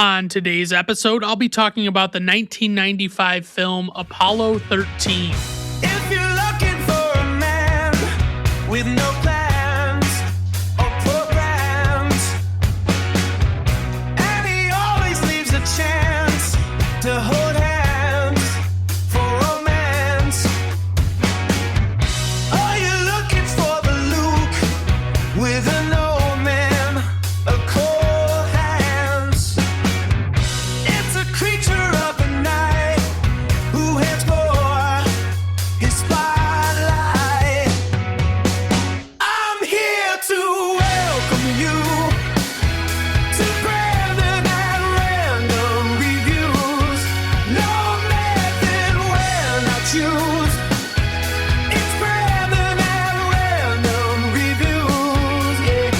On today's episode, I'll be talking about the 1995 film Apollo 13. If you're looking for a man with no plans or programs, and he always leaves a chance to hold hands for romance. Are you looking for the Luke with an old man, a cold hands? It's a creature of the night who heads for his spotlight. I'm here to welcome you to Brandon at Random Reviews. No method when I choose. It's Brandon at Random Reviews. Yeah.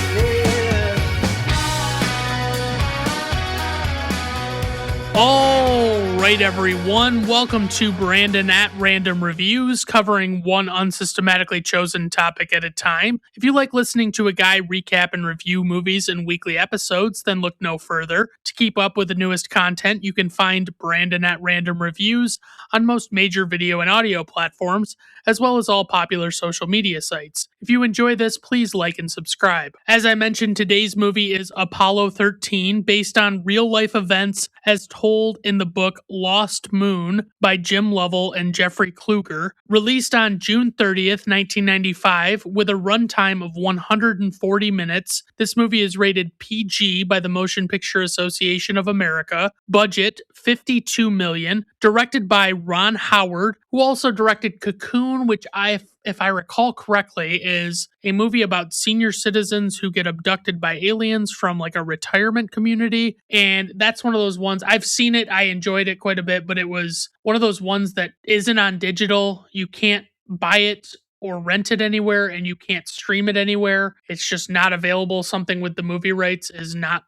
All right, everyone. Welcome to Brandon at Random Reviews, covering one unsystematically chosen topic at a time. If you like listening to a guy recap and review movies in weekly episodes, then look no further. To keep up with the newest content, you can find Brandon at Random Reviews on most major video and audio platforms, as well as all popular social media sites. If you enjoy this, please like and subscribe. As I mentioned, today's movie is Apollo 13, based on real-life events as told in the book Lost Moon by Jim Lovell and Jeffrey Kluger, released on June 30th, 1995, with a runtime of 140 minutes. This movie is rated PG by the Motion Picture Association of America. Budget, $52 million. Directed by Ron Howard, who also directed Cocoon, which if I recall correctly, is a movie about senior citizens who get abducted by aliens from like a retirement community. And that's one of those ones, I've seen it, I enjoyed it quite a bit, but it was one of those ones that isn't on digital. You can't buy it or rent it anywhere, and you can't stream it anywhere. It's just not available. Something with the movie rights is not,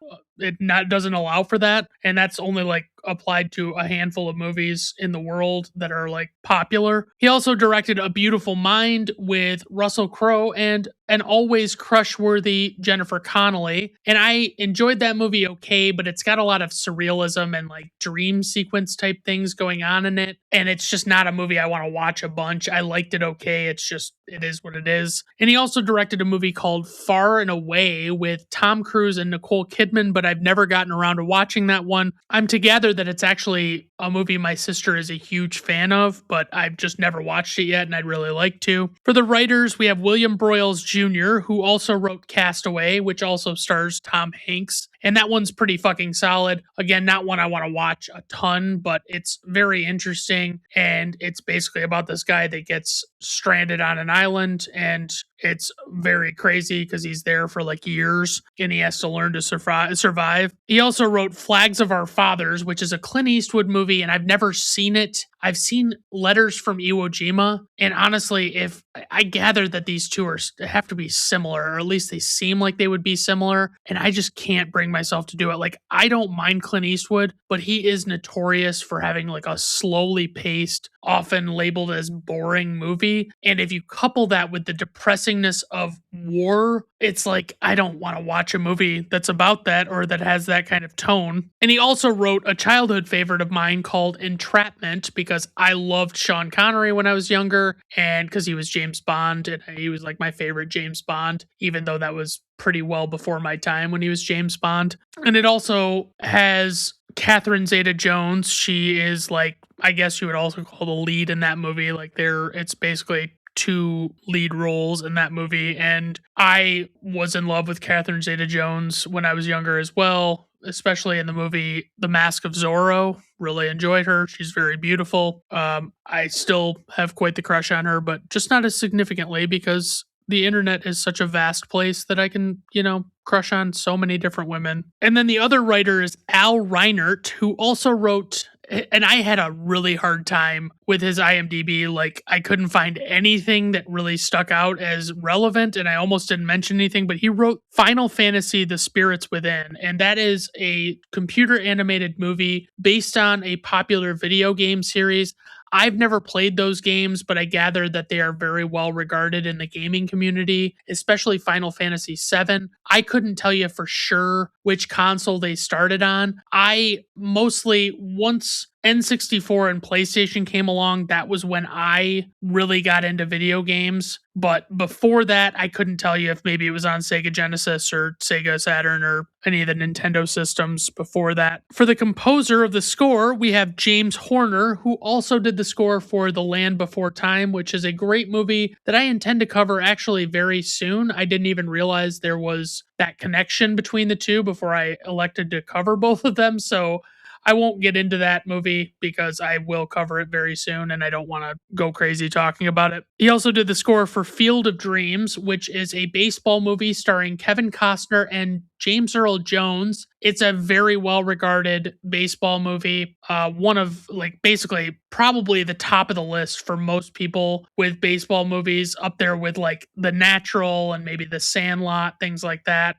doesn't allow for that. And that's only like applied to a handful of movies in the world that are like popular. He also directed A Beautiful Mind with Russell Crowe and an always crush-worthy Jennifer Connelly. And I enjoyed that movie okay, but it's got a lot of surrealism and like dream sequence type things going on in it. And it's just not a movie I want to watch a bunch. I liked it okay. It's just, it is what it is. And he also directed a movie called Far and Away with Tom Cruise and Nicole Kidman, but I've never gotten around to watching that one. I'm to gather that it's actually a movie my sister is a huge fan of, but I've just never watched it yet, and I'd really like to. For the writers, we have William Broyles Jr., who also wrote Castaway, which also stars Tom Hanks. And that one's pretty fucking solid. Again, not one I want to watch a ton, but it's very interesting. And it's basically about this guy that gets stranded on an island, and it's very crazy because he's there for like years and he has to learn to survive. He also wrote Flags of Our Fathers, which is a Clint Eastwood movie, and I've never seen it. I've seen Letters from Iwo Jima, and honestly, if I gather that these two have to be similar, or at least they seem like they would be similar, and I just can't bring myself to do it. Like, I don't mind Clint Eastwood, but he is notorious for having like a slowly paced, often labeled as boring movie. And if you couple that with the depressingness of war, it's like, I don't want to watch a movie that's about that or that has that kind of tone. And he also wrote a childhood favorite of mine called Entrapment, because I loved Sean Connery when I was younger, and because he was James Bond, and he was like my favorite James Bond, even though that was pretty well before my time when he was James Bond. And it also has Catherine Zeta-Jones. She is like, I guess you would also call the lead in that movie. Like it's basically two lead roles in that movie. And I was in love with Catherine Zeta-Jones when I was younger as well, especially in the movie The Mask of Zorro. Really enjoyed her. She's very beautiful. I still have quite the crush on her, but just not as significantly because the internet is such a vast place that I can, crush on so many different women. And then the other writer is Al Reinert, who also wrote, and I had a really hard time with his IMDb. Like, I couldn't find anything that really stuck out as relevant, and I almost didn't mention anything, but he wrote Final Fantasy The Spirits Within, and that is a computer animated movie based on a popular video game series. I've never played those games, but I gather that they are very well regarded in the gaming community, especially Final Fantasy VII. I couldn't tell you for sure which console they started on. I mostly, once N64 and PlayStation came along, that was when I really got into video games. But before that, I couldn't tell you if maybe it was on Sega Genesis or Sega Saturn or any of the Nintendo systems before that. For the composer of the score, we have James Horner, who also did the score for The Land Before Time, which is a great movie that I intend to cover actually very soon. I didn't even realize there was that connection between the two before I elected to cover both of them. So I won't get into that movie because I will cover it very soon and I don't want to go crazy talking about it. He also did the score for Field of Dreams, which is a baseball movie starring Kevin Costner and James Earl Jones. It's a very well regarded baseball movie. One of, like, basically probably the top of the list for most people with baseball movies, up there with like The Natural and maybe The Sandlot, things like that.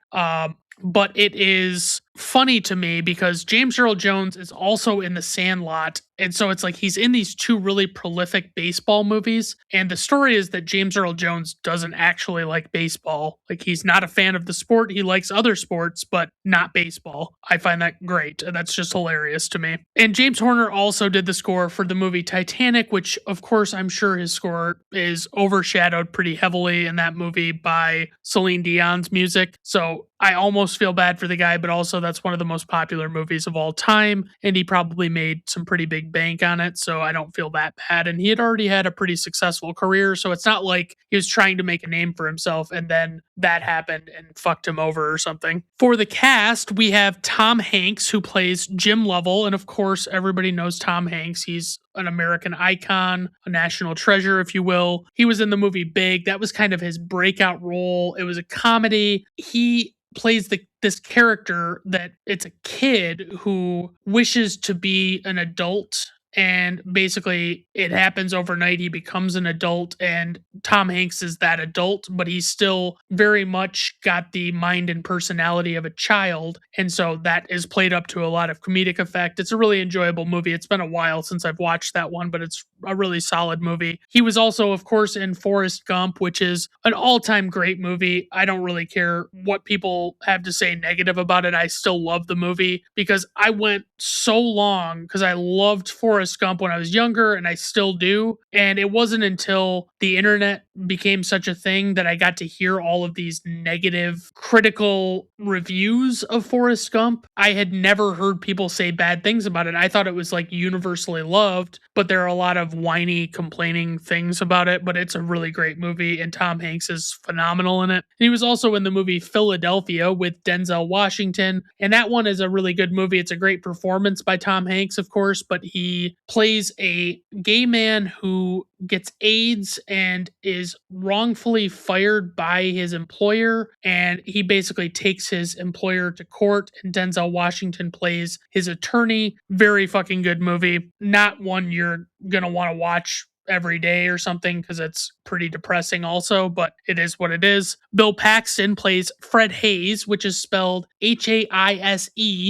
But it is funny to me because James Earl Jones is also in The Sandlot. And so it's like he's in these two really prolific baseball movies. And the story is that James Earl Jones doesn't actually like baseball. Like, he's not a fan of the sport. He likes other sports, but not baseball. I find that great. And that's just hilarious to me. And James Horner also did the score for the movie Titanic, which, of course, I'm sure his score is overshadowed pretty heavily in that movie by Celine Dion's music. So I almost feel bad for the guy, but also that's one of the most popular movies of all time. And he probably made some pretty big bank on it, so I don't feel that bad. And he had already had a pretty successful career, so it's not like he was trying to make a name for himself and then that happened and fucked him over or something. For the cast, we have Tom Hanks, who plays Jim Lovell, and of course everybody knows Tom Hanks. He's an American icon, a national treasure, if you will. He was in the movie Big. That was kind of his breakout role. It was a comedy. He plays this character that it's a kid who wishes to be an adult, and basically it happens overnight. He becomes an adult, and Tom Hanks is that adult, but he's still very much got the mind and personality of a child. And so that is played up to a lot of comedic effect. It's a really enjoyable movie. It's been a while since I've watched that one, but it's a really solid movie. He was also, of course, in Forrest Gump, which is an all-time great movie. I don't really care what people have to say negative about it. I still love the movie because I went so long because I loved Forrest Gump when I was younger, and I still do. And it wasn't until the internet became such a thing that I got to hear all of these negative, critical reviews of Forrest Gump. I had never heard people say bad things about it. I thought it was like universally loved, but there are a lot of whiny, complaining things about it. But it's a really great movie, and Tom Hanks is phenomenal in it. And he was also in the movie Philadelphia with Denzel Washington, and that one is a really good movie. It's a great performance by Tom Hanks, of course, but he plays a gay man who gets AIDS and is wrongfully fired by his employer, and he basically takes his employer to court, and Denzel Washington plays his attorney. Very fucking good movie. Not one you're gonna want to watch every day or something because it's pretty depressing also, but it is what it is. Bill Paxton plays Fred Hayes, which is spelled Haise,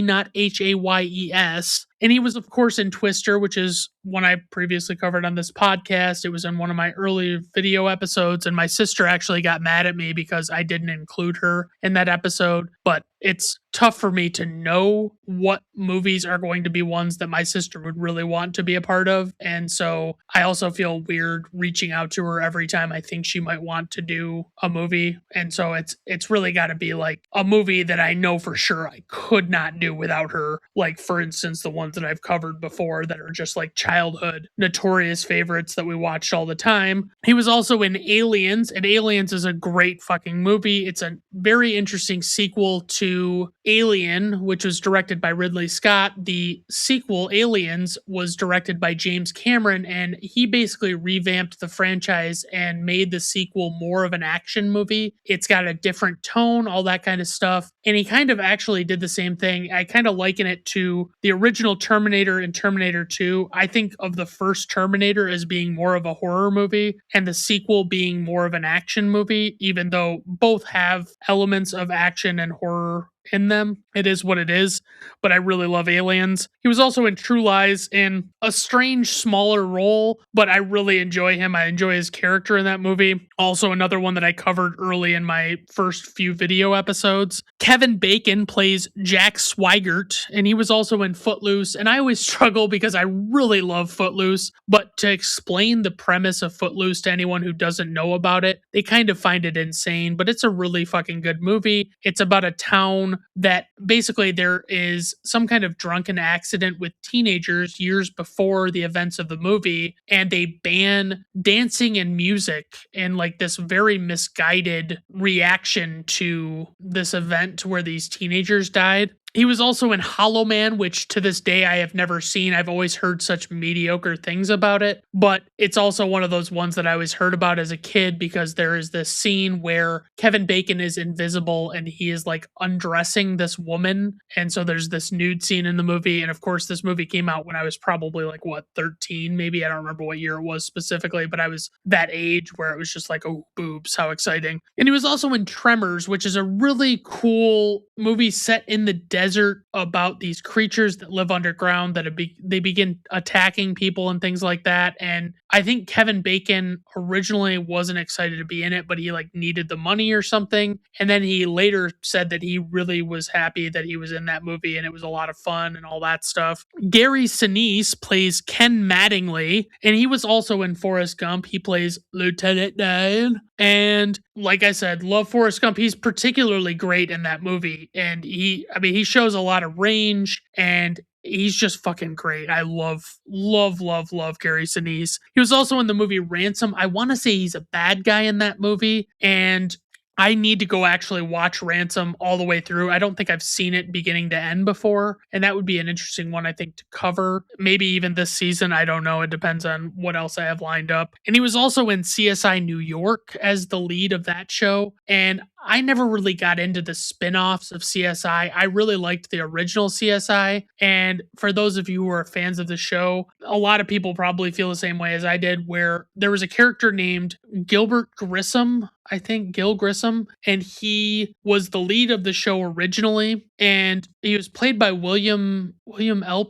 not Hayes. And he was, of course, in Twister, which is one I previously covered on this podcast. It was in one of my early video episodes, and my sister actually got mad at me because I didn't include her in that episode. But it's tough for me to know what movies are going to be ones that my sister would really want to be a part of. And so I also feel weird reaching out to her every time I think she might want to do a movie. And so it's really got to be like a movie that I know for sure I could not do without her. Like, for instance, the ones that I've covered before that are just like childhood notorious favorites that we watched all the time. He was also in Aliens, and Aliens is a great fucking movie. It's a very interesting sequel to Alien, which was directed by Ridley Scott. The sequel, Aliens, was directed by James Cameron, and he basically revamped the franchise and made the sequel more of an action movie. It's got a different tone, all that kind of stuff. And he kind of actually did the same thing. I kind of liken it to the original original Terminator and Terminator 2, I think of the first Terminator as being more of a horror movie and the sequel being more of an action movie, even though both have elements of action and horror in them. It is what it is, but I really love Aliens. He was also in True Lies in a strange, smaller role, but I really enjoy him. I enjoy his character in that movie. Also, another one that I covered early in my first few video episodes. Kevin Bacon plays Jack Swigert, and he was also in Footloose. And I always struggle because I really love Footloose, but to explain the premise of Footloose to anyone who doesn't know about it, they kind of find it insane, but it's a really fucking good movie. It's about a town that basically there is some kind of drunken accident with teenagers years before the events of the movie, and they ban dancing and music in like this very misguided reaction to this event where these teenagers died. He was also in Hollow Man, which to this day I have never seen. I've always heard such mediocre things about it, but it's also one of those ones that I always heard about as a kid because there is this scene where Kevin Bacon is invisible and he is like undressing this woman. And so there's this nude scene in the movie. And of course, this movie came out when I was probably like, 13 maybe? I don't remember what year it was specifically, but I was that age where it was just like, oh, boobs, how exciting. And he was also in Tremors, which is a really cool movie set in the desert about these creatures that live underground that they begin attacking people and things like that. And I think Kevin Bacon originally wasn't excited to be in it, but he like needed the money or something. And then he later said that he really was happy that he was in that movie and it was a lot of fun and all that stuff. Gary Sinise plays Ken Mattingly, and he was also in Forrest Gump. He plays Lieutenant Dan. And like I said, love Forrest Gump. He's particularly great in that movie. And he shows a lot of range and he's just fucking great. I love Gary Sinise. He was also in the movie Ransom. I want to say he's a bad guy in that movie. And I need to go actually watch Ransom all the way through. I don't think I've seen it beginning to end before. And that would be an interesting one, I think, to cover. Maybe even this season. I don't know. It depends on what else I have lined up. And he was also in CSI New York as the lead of that show. And I never really got into the spin-offs of CSI. I really liked the original CSI. And for those of you who are fans of the show, a lot of people probably feel the same way as I did, where there was a character named Gilbert Grissom, I think Gil Grissom, and he was the lead of the show originally. And he was played by William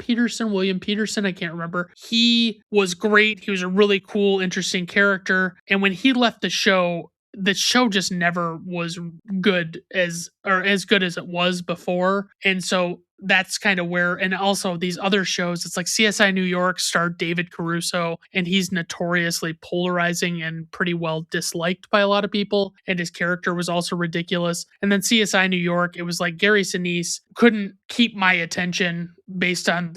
Peterson, I can't remember. He was great. He was a really cool, interesting character. And when he left the show just never was good as good as it was before. And so that's kind of where, and also these other shows, it's like CSI New York starred David Caruso, and he's notoriously polarizing and pretty well disliked by a lot of people. And his character was also ridiculous. And then CSI New York, it was like Gary Sinise couldn't keep my attention based on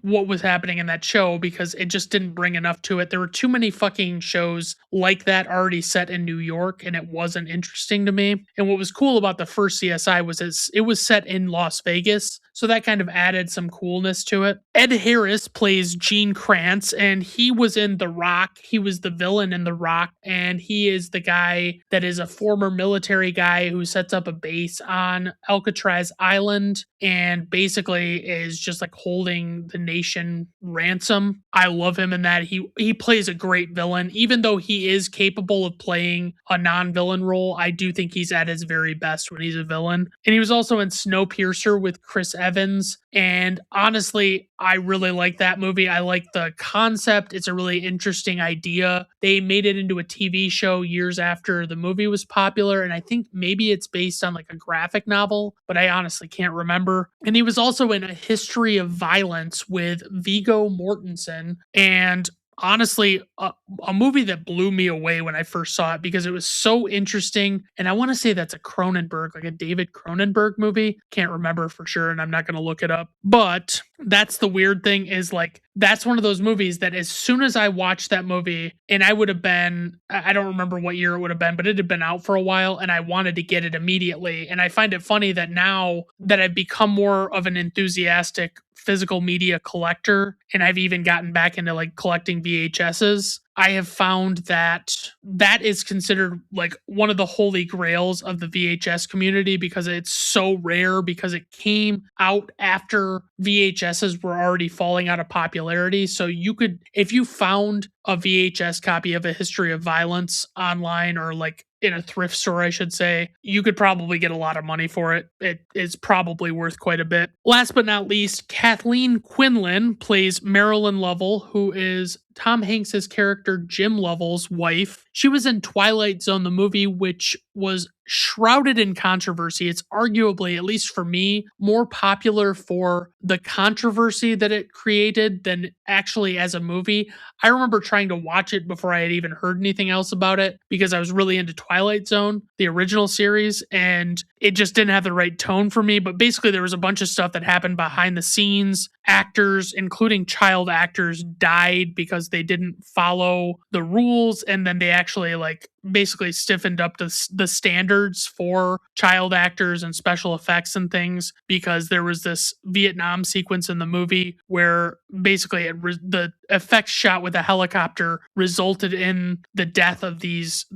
what was happening in that show because it just didn't bring enough to it. There were too many fucking shows like that already set in New York, and it wasn't interesting to me. And what was cool about the first CSI was it was set in Las Vegas, so that kind of added some coolness to it. Ed Harris plays Gene Kranz, and he was in The Rock. He was the villain in The Rock, and he is the guy that is a former military guy who sets up a base on Alcatraz Island and basically is just like holding the nation ransom. I love him in that. He plays a great villain. Even though he is capable of playing a non-villain role, I do think he's at his very best when he's a villain. And he was also in Snowpiercer with Chris Evans. And honestly, I really like that movie. I like the concept. It's a really interesting idea. They made it into a TV show years after the movie was popular. And I think maybe it's based on like a graphic novel, but I honestly can't remember. And he was also in A History of Violence with Viggo Mortensen. And honestly, a movie that blew me away when I first saw it because it was so interesting. And I want to say that's a Cronenberg, like a David Cronenberg movie. Can't remember for sure, and I'm not going to look it up. But that's the weird thing is like, that's one of those movies that as soon as I watched that movie, and I would have been, I don't remember what year it would have been, but it had been out for a while and I wanted to get it immediately. And I find it funny that now that I've become more of an enthusiastic physical media collector, and I've even gotten back into like collecting VHSs, I have found that that is considered like one of the holy grails of the VHS community because it's so rare because it came out after VHSs were already falling out of popularity. So you could, if you found a VHS copy of A History of Violence online or like in a thrift store, I should say, you could probably get a lot of money for it. It is probably worth quite a bit. Last but not least, Kathleen Quinlan plays Marilyn Lovell, who is Tom Hanks's character Jim Lovell's wife. She was in Twilight Zone, the movie, which was shrouded in controversy. It's arguably, at least for me, more popular for the controversy that it created than actually as a movie. I remember trying to watch it before I had even heard anything else about it because I was really into Twilight Zone, the original series, and it just didn't have the right tone for me. But basically, there was a bunch of stuff that happened behind the scenes. Actors, including child actors, died because they didn't follow the rules, and then they actually like basically stiffened up the standards for child actors and special effects and things because there was this Vietnam sequence in the movie where basically the effects shot with a helicopter resulted in the death of these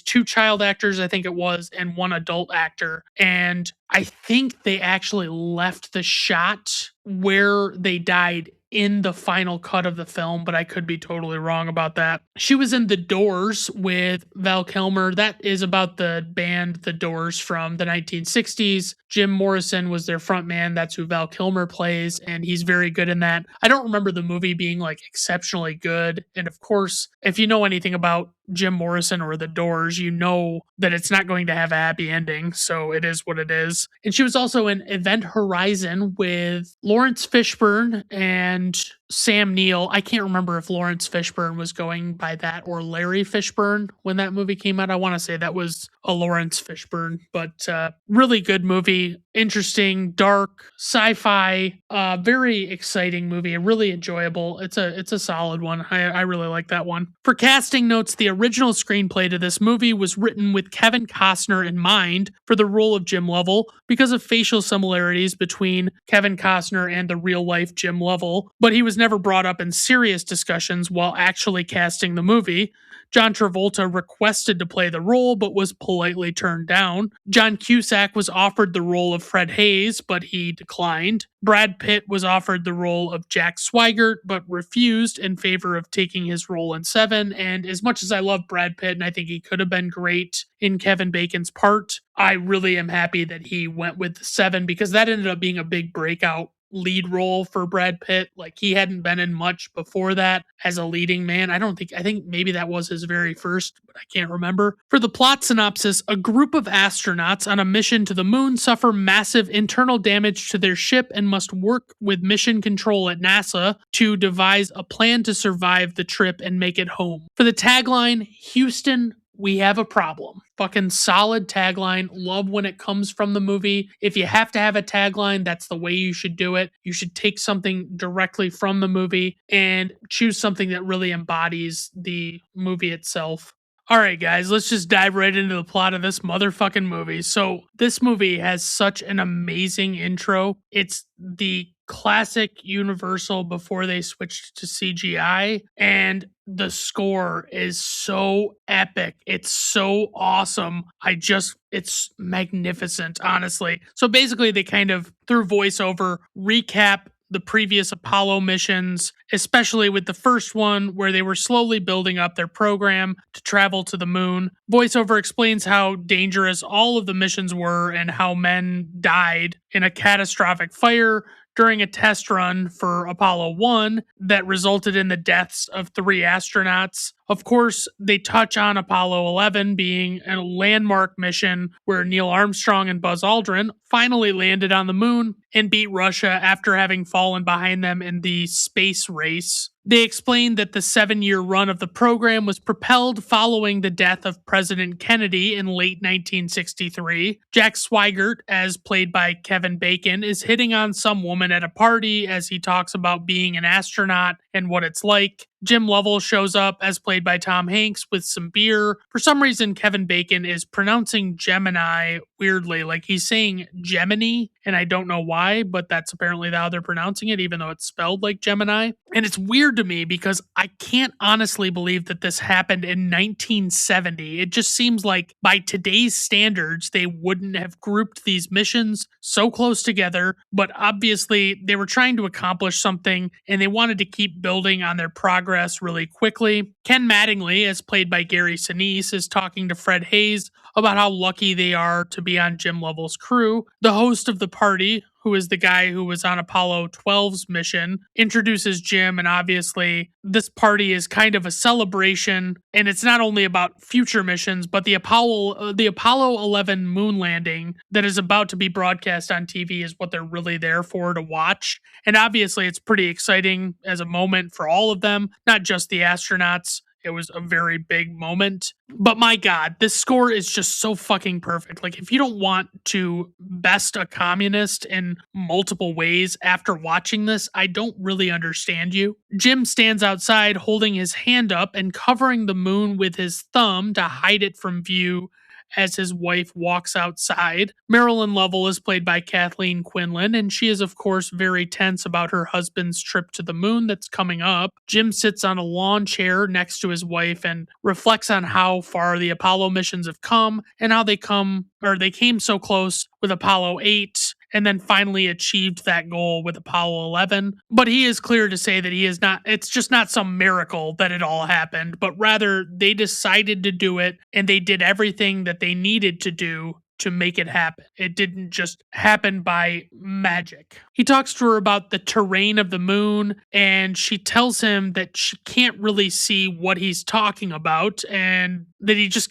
two child actors, I think it was, and one adult actor. And I think they actually left the shot where they died in the final cut of the film, but I could be totally wrong about that. She was in The Doors with Val Kilmer. That is about the band The Doors from the 1960s. Jim Morrison was their frontman. That's who Val Kilmer plays, and he's very good in that. I don't remember the movie being like exceptionally good. And of course, if you know anything about Jim Morrison or The Doors, you know that it's not going to have a happy ending, so it is what it is. And she was also in Event Horizon with Lawrence Fishburne and Sam Neill. I can't remember if Lawrence Fishburne was going by that or Larry Fishburne when that movie came out. I want to say that was a Lawrence Fishburne, but really good movie. Interesting, dark, sci-fi, very exciting movie. Really enjoyable. It's a solid one. I really like that one. For casting notes, the original screenplay to this movie was written with Kevin Costner in mind for the role of Jim Lovell because of facial similarities between Kevin Costner and the real-life Jim Lovell, but he was never brought up in serious discussions while actually casting the movie. John Travolta requested to play the role, but was politely turned down. John Cusack was offered the role of Fred Hayes, but he declined. Brad Pitt was offered the role of Jack Swigert, but refused in favor of taking his role in Seven. And as much as I love Brad Pitt, and I think he could have been great in Kevin Bacon's part, I really am happy that he went with Seven because that ended up being a big breakout lead role for Brad Pitt. Like he hadn't been in much before that as a leading man. I think maybe that was his very first, but I can't remember. For the plot synopsis, a group of astronauts on a mission to the moon suffer massive internal damage to their ship and must work with mission control at NASA to devise a plan to survive the trip and make it home. For the tagline, Houston, we have a problem. Fucking solid tagline. Love when it comes from the movie. If you have to have a tagline, that's the way you should do it. You should take something directly from the movie and choose something that really embodies the movie itself. All right, guys, let's just dive right into the plot of this motherfucking movie. So, this movie has such an amazing intro. It's the classic Universal before they switched to CGI, and the score is so epic. It's so awesome. It's magnificent, honestly. So, basically, they kind of, through voiceover, recap the previous Apollo missions, especially with the first one where they were slowly building up their program to travel to the moon. VoiceOver explains how dangerous all of the missions were and how men died in a catastrophic fire during a test run for Apollo 1 that resulted in the deaths of 3 astronauts. Of course, they touch on Apollo 11 being a landmark mission where Neil Armstrong and Buzz Aldrin finally landed on the moon and beat Russia after having fallen behind them in the space race. They explained that the 7-year run of the program was propelled following the death of President Kennedy in late 1963. Jack Swigert, as played by Kevin Bacon, is hitting on some woman at a party as he talks about being an astronaut and what it's like. Jim Lovell shows up, as played by Tom Hanks, with some beer. For some reason, Kevin Bacon is pronouncing Gemini weirdly, like he's saying Gemini, and I don't know why, but that's apparently how they're pronouncing it, even though it's spelled like Gemini. And it's weird to me because I can't honestly believe that this happened in 1970. It just seems like by today's standards, they wouldn't have grouped these missions so close together, but obviously they were trying to accomplish something and they wanted to keep building on their progress really quickly. Ken Mattingly, as played by Gary Sinise, is talking to Fred Haise about how lucky they are to be on Jim Lovell's crew. The host of the party, who is the guy who was on Apollo 12's mission, introduces Jim, and obviously this party is kind of a celebration, and it's not only about future missions, but the Apollo 11 moon landing that is about to be broadcast on TV is what they're really there for, to watch. And obviously it's pretty exciting as a moment for all of them, not just the astronauts. It was a very big moment. But my God, this score is just so fucking perfect. Like, if you don't want to best a communist in multiple ways after watching this, I don't really understand you. Jim stands outside holding his hand up and covering the moon with his thumb to hide it from view as his wife walks outside. Marilyn Lovell is played by Kathleen Quinlan, and she is, of course, very tense about her husband's trip to the moon that's coming up. Jim sits on a lawn chair next to his wife and reflects on how far the Apollo missions have come and how they came so close with Apollo 8 and then finally achieved that goal with Apollo 11. But he is clear to say that it's just not some miracle that it all happened, but rather they decided to do it and they did everything that they needed to do to make it happen. It didn't just happen by magic. He talks to her about the terrain of the moon, and she tells him that she can't really see what he's talking about, and that he just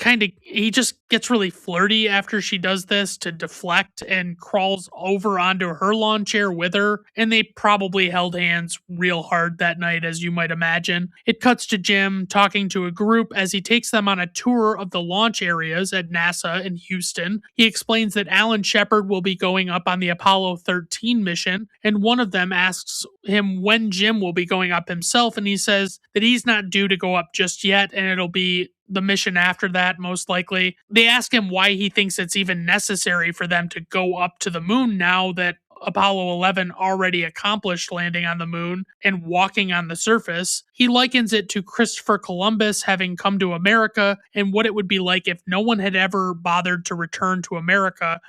gets really flirty after she does this to deflect and crawls over onto her lawn chair with her, and they probably held hands real hard that night, as you might imagine. It cuts to Jim talking to a group as he takes them on a tour of the launch areas at NASA in Houston. He explains that Alan Shepard will be going up on the Apollo 13 mission, and one of them asks him when Jim will be going up himself, and he says that he's not due to go up just yet, and it'll be the mission after that, most likely. They ask him why he thinks it's even necessary for them to go up to the moon now that Apollo 11 already accomplished landing on the moon and walking on the surface. He likens it to Christopher Columbus having come to America and what it would be like if no one had ever bothered to return to America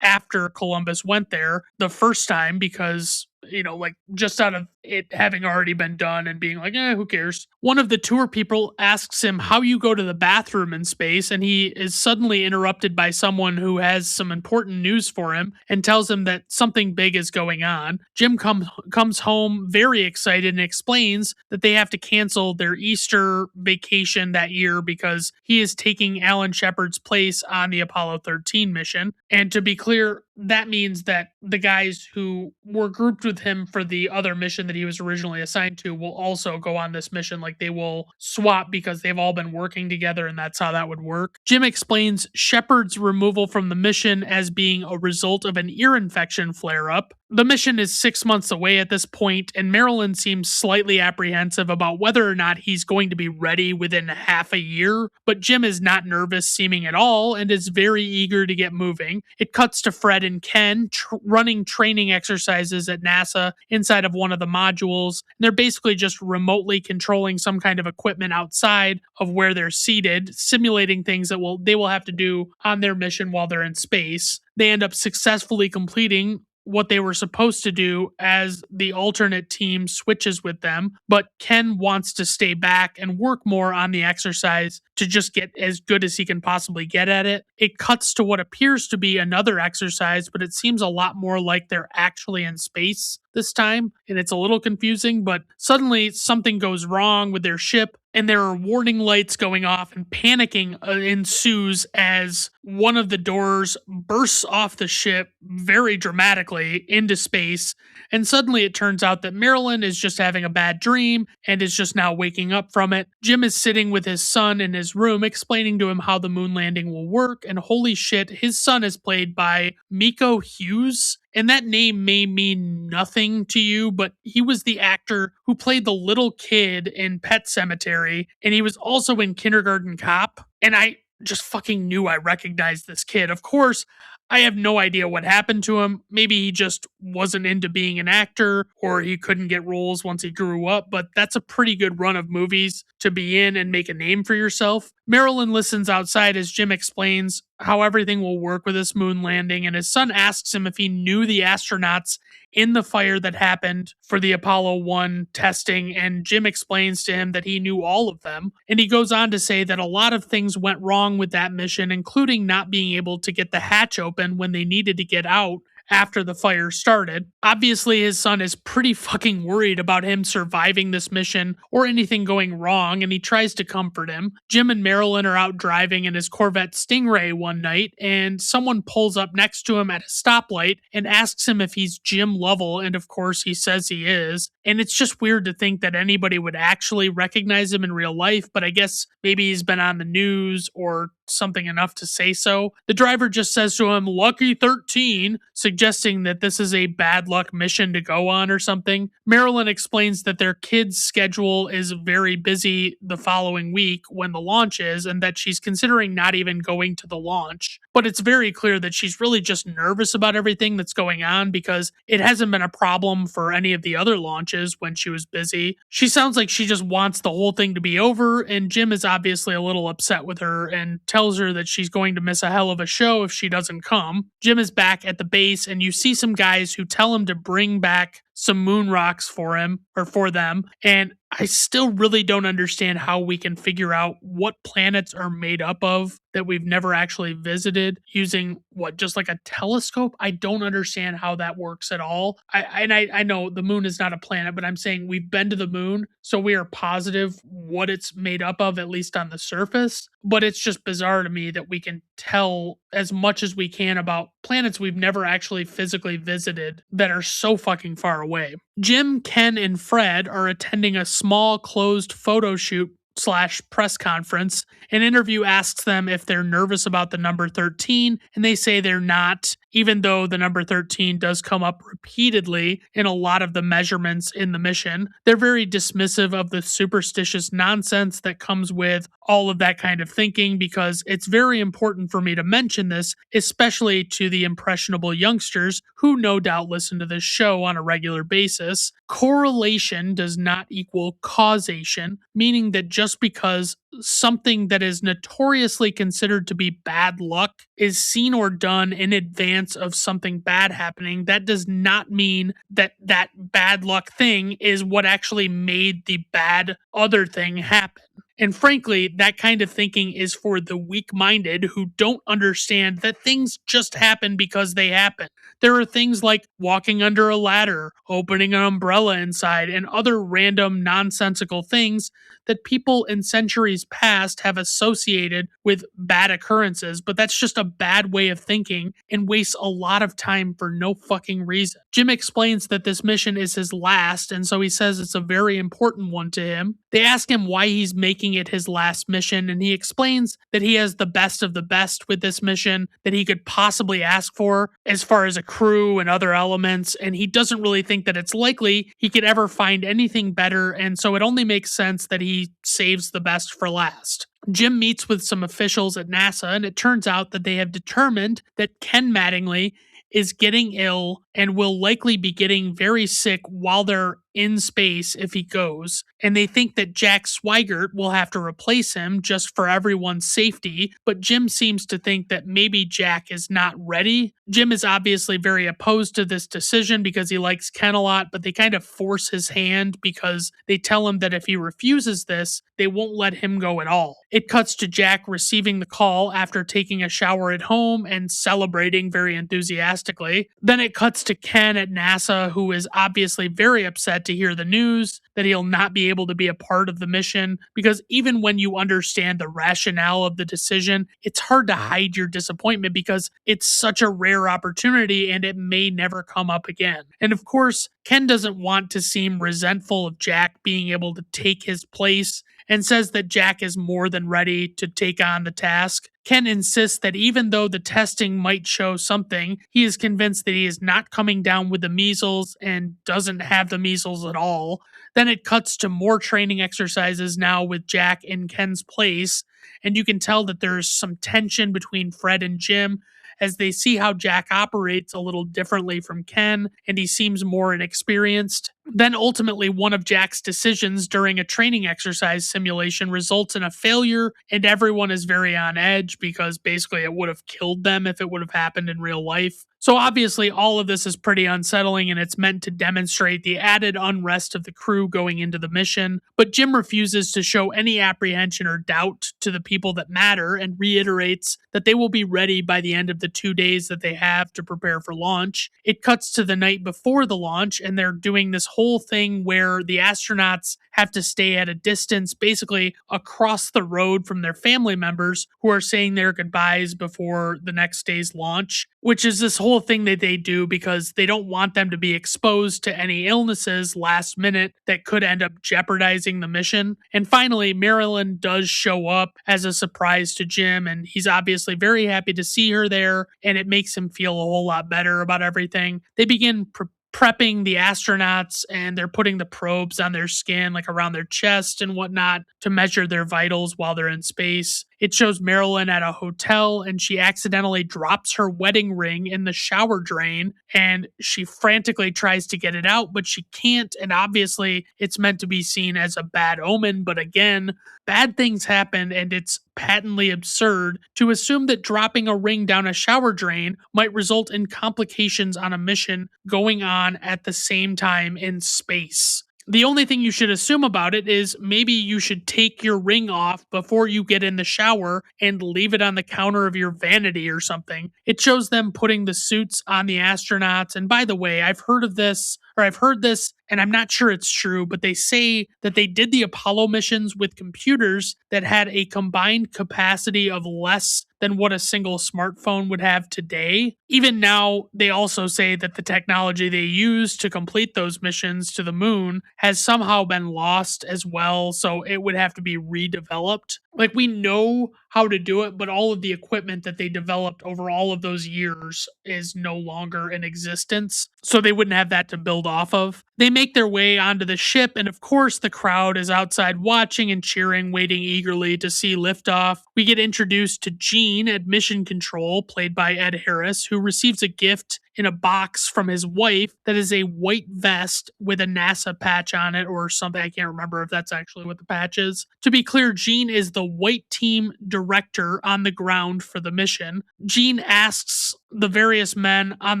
after Columbus went there the first time, because like just out of it having already been done and being like, who cares? One of the tour people asks him how you go to the bathroom in space, and he is suddenly interrupted by someone who has some important news for him and tells him that something big is going on. Jim comes home very excited and explains that they have to cancel their Easter vacation that year because he is taking Alan Shepard's place on the Apollo 13 mission. And to be clear, that means that the guys who were grouped with him for the other mission that he was originally assigned to will also go on this mission. Like, they will swap because they've all been working together, and that's how that would work. Jim explains Shepard's removal from the mission as being a result of an ear infection flare-up. The mission is 6 months away at this point, and Marilyn seems slightly apprehensive about whether or not he's going to be ready within half a year, but Jim is not nervous seeming at all and is very eager to get moving. It cuts to Fred and Ken running training exercises at NASA inside of one of the modules. They're basically just remotely controlling some kind of equipment outside of where they're seated, simulating things that they will have to do on their mission while they're in space. They end up successfully completing what they were supposed to do as the alternate team switches with them, but Ken wants to stay back and work more on the exercise to just get as good as he can possibly get at it. It cuts to what appears to be another exercise, but it seems a lot more like they're actually in space this time, and it's a little confusing, but suddenly something goes wrong with their ship, and there are warning lights going off, and panicking ensues as one of the doors bursts off the ship very dramatically into space, and suddenly it turns out that Marilyn is just having a bad dream and is just now waking up from it. Jim is sitting with his son in his room explaining to him how the moon landing will work, and holy shit, his son is played by Miko Hughes, and that name may mean nothing to you, but he was the actor who played the little kid in Pet Sematary, and he was also in Kindergarten Cop, and I just fucking knew I recognized this kid. Of course, I have no idea what happened to him. Maybe he just wasn't into being an actor or he couldn't get roles once he grew up, but that's a pretty good run of movies to be in and make a name for yourself. Marilyn listens outside as Jim explains how everything will work with this moon landing, and his son asks him if he knew the astronauts in the fire that happened for the Apollo 1 testing, and Jim explains to him that he knew all of them. And he goes on to say that a lot of things went wrong with that mission, including not being able to get the hatch open when they needed to get out after the fire started. Obviously, his son is pretty fucking worried about him surviving this mission or anything going wrong, and he tries to comfort him. Jim and Marilyn are out driving in his Corvette Stingray one night, and someone pulls up next to him at a stoplight and asks him if he's Jim Lovell, and of course he says he is. And it's just weird to think that anybody would actually recognize him in real life, but I guess maybe he's been on the news or something enough to say so. The driver just says to him, "Lucky 13, suggesting that this is a bad luck mission to go on or something. Marilyn explains that their kid's schedule is very busy the following week when the launch is, and that she's considering not even going to the launch. But it's very clear that she's really just nervous about everything that's going on because it hasn't been a problem for any of the other launches when she was busy. She sounds like she just wants the whole thing to be over, and Jim is obviously a little upset with her and tells her that she's going to miss a hell of a show if she doesn't come. Jim is back at the base, and you see some guys who tell him to bring back some moon rocks for him or for them, and I still really don't understand how we can figure out what planets are made up of that we've never actually visited using just like a telescope. I don't understand how that works at all. I know the moon is not a planet, but I'm saying we've been to the moon, so we are positive what it's made up of, at least on the surface. But it's just bizarre to me that we can tell as much as we can about planets we've never actually physically visited that are so fucking far away. Jim, Ken, and Fred are attending a small closed photo shoot / press conference. An interview asks them if they're nervous about the number 13, and they say they're not, even though the number 13 does come up repeatedly in a lot of the measurements in the mission. They're very dismissive of the superstitious nonsense that comes with all of that kind of thinking, because it's very important for me to mention this, especially to the impressionable youngsters who no doubt listen to this show on a regular basis. Correlation does not equal causation, meaning that just because something that is notoriously considered to be bad luck is seen or done in advance of something bad happening, that does not mean that that bad luck thing is what actually made the bad other thing happen. And frankly, that kind of thinking is for the weak-minded who don't understand that things just happen because they happen. There are things like walking under a ladder, opening an umbrella inside, and other random nonsensical things that people in centuries past have associated with bad occurrences, but that's just a bad way of thinking and wastes a lot of time for no fucking reason. Jim explains that this mission is his last, and so he says it's a very important one to him. They ask him why he's making it his last mission, and he explains that he has the best of the best with this mission that he could possibly ask for as far as a crew and other elements, and he doesn't really think that it's likely he could ever find anything better, and so it only makes sense that he saves the best for last. Jim meets with some officials at NASA, and it turns out that they have determined that Ken Mattingly is getting ill and will likely be getting very sick while they're in space if he goes, and they think that Jack Swigert will have to replace him just for everyone's safety, but Jim seems to think that maybe Jack is not ready. Jim is obviously very opposed to this decision because he likes Ken a lot, but they kind of force his hand because they tell him that if he refuses this, they won't let him go at all. It cuts to Jack receiving the call after taking a shower at home and celebrating very enthusiastically. Then it cuts to Ken at NASA, who is obviously very upset to hear the news that he'll not be able to be a part of the mission, because even when you understand the rationale of the decision, it's hard to hide your disappointment because it's such a rare opportunity and it may never come up again. And of course, Ken doesn't want to seem resentful of Jack being able to take his place and says that Jack is more than ready to take on the task. Ken insists that even though the testing might show something, he is convinced that he is not coming down with the measles and doesn't have the measles at all. Then it cuts to more training exercises now with Jack in Ken's place, and you can tell that there's some tension between Fred and Jim as they see how Jack operates a little differently from Ken, and he seems more inexperienced. Then ultimately, one of Jack's decisions during a training exercise simulation results in a failure, and everyone is very on edge because basically it would have killed them if it would have happened in real life. So obviously, all of this is pretty unsettling, and it's meant to demonstrate the added unrest of the crew going into the mission. But Jim refuses to show any apprehension or doubt to the people that matter and reiterates that they will be ready by the end of the 2 days that they have to prepare for launch. It cuts to the night before the launch, and they're doing this whole thing where the astronauts have to stay at a distance, basically across the road from their family members who are saying their goodbyes before the next day's launch, which is this whole thing that they do because they don't want them to be exposed to any illnesses last minute that could end up jeopardizing the mission. And finally, Marilyn does show up as a surprise to Jim, and he's obviously very happy to see her there, and it makes him feel a whole lot better about everything. They begin prepping the astronauts, and they're putting the probes on their skin, like around their chest and whatnot, to measure their vitals while they're in space. It shows Marilyn at a hotel, and she accidentally drops her wedding ring in the shower drain, and she frantically tries to get it out, but she can't, and obviously it's meant to be seen as a bad omen, but again, bad things happen, and it's patently absurd to assume that dropping a ring down a shower drain might result in complications on a mission going on at the same time in space. The only thing you should assume about it is maybe you should take your ring off before you get in the shower and leave it on the counter of your vanity or something. It shows them putting the suits on the astronauts. And by the way, I've heard this, and I'm not sure it's true, but they say that they did the Apollo missions with computers that had a combined capacity of less than what a single smartphone would have today. Even now, they also say that the technology they used to complete those missions to the moon has somehow been lost as well, so it would have to be redeveloped. Like, we know how to do it, but all of the equipment that they developed over all of those years is no longer in existence, so they wouldn't have that to build off of. They make their way onto the ship, and of course the crowd is outside watching and cheering, waiting eagerly to see liftoff. We get introduced to Gene at Mission Control, played by Ed Harris, who receives a gift in a box from his wife that is a white vest with a NASA patch on it or something. I can't remember if that's actually what the patch is. To be clear, Gene is the white team director on the ground for the mission. Gene asks the various men on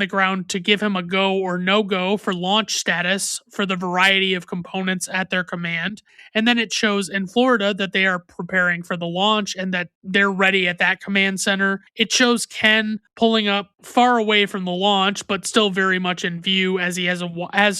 the ground to give him a go or no-go for launch status for the variety of components at their command. And then it shows in Florida that they are preparing for the launch and that they're ready at that command center. It shows Ken pulling up far away from the launch, but still very much in view as he has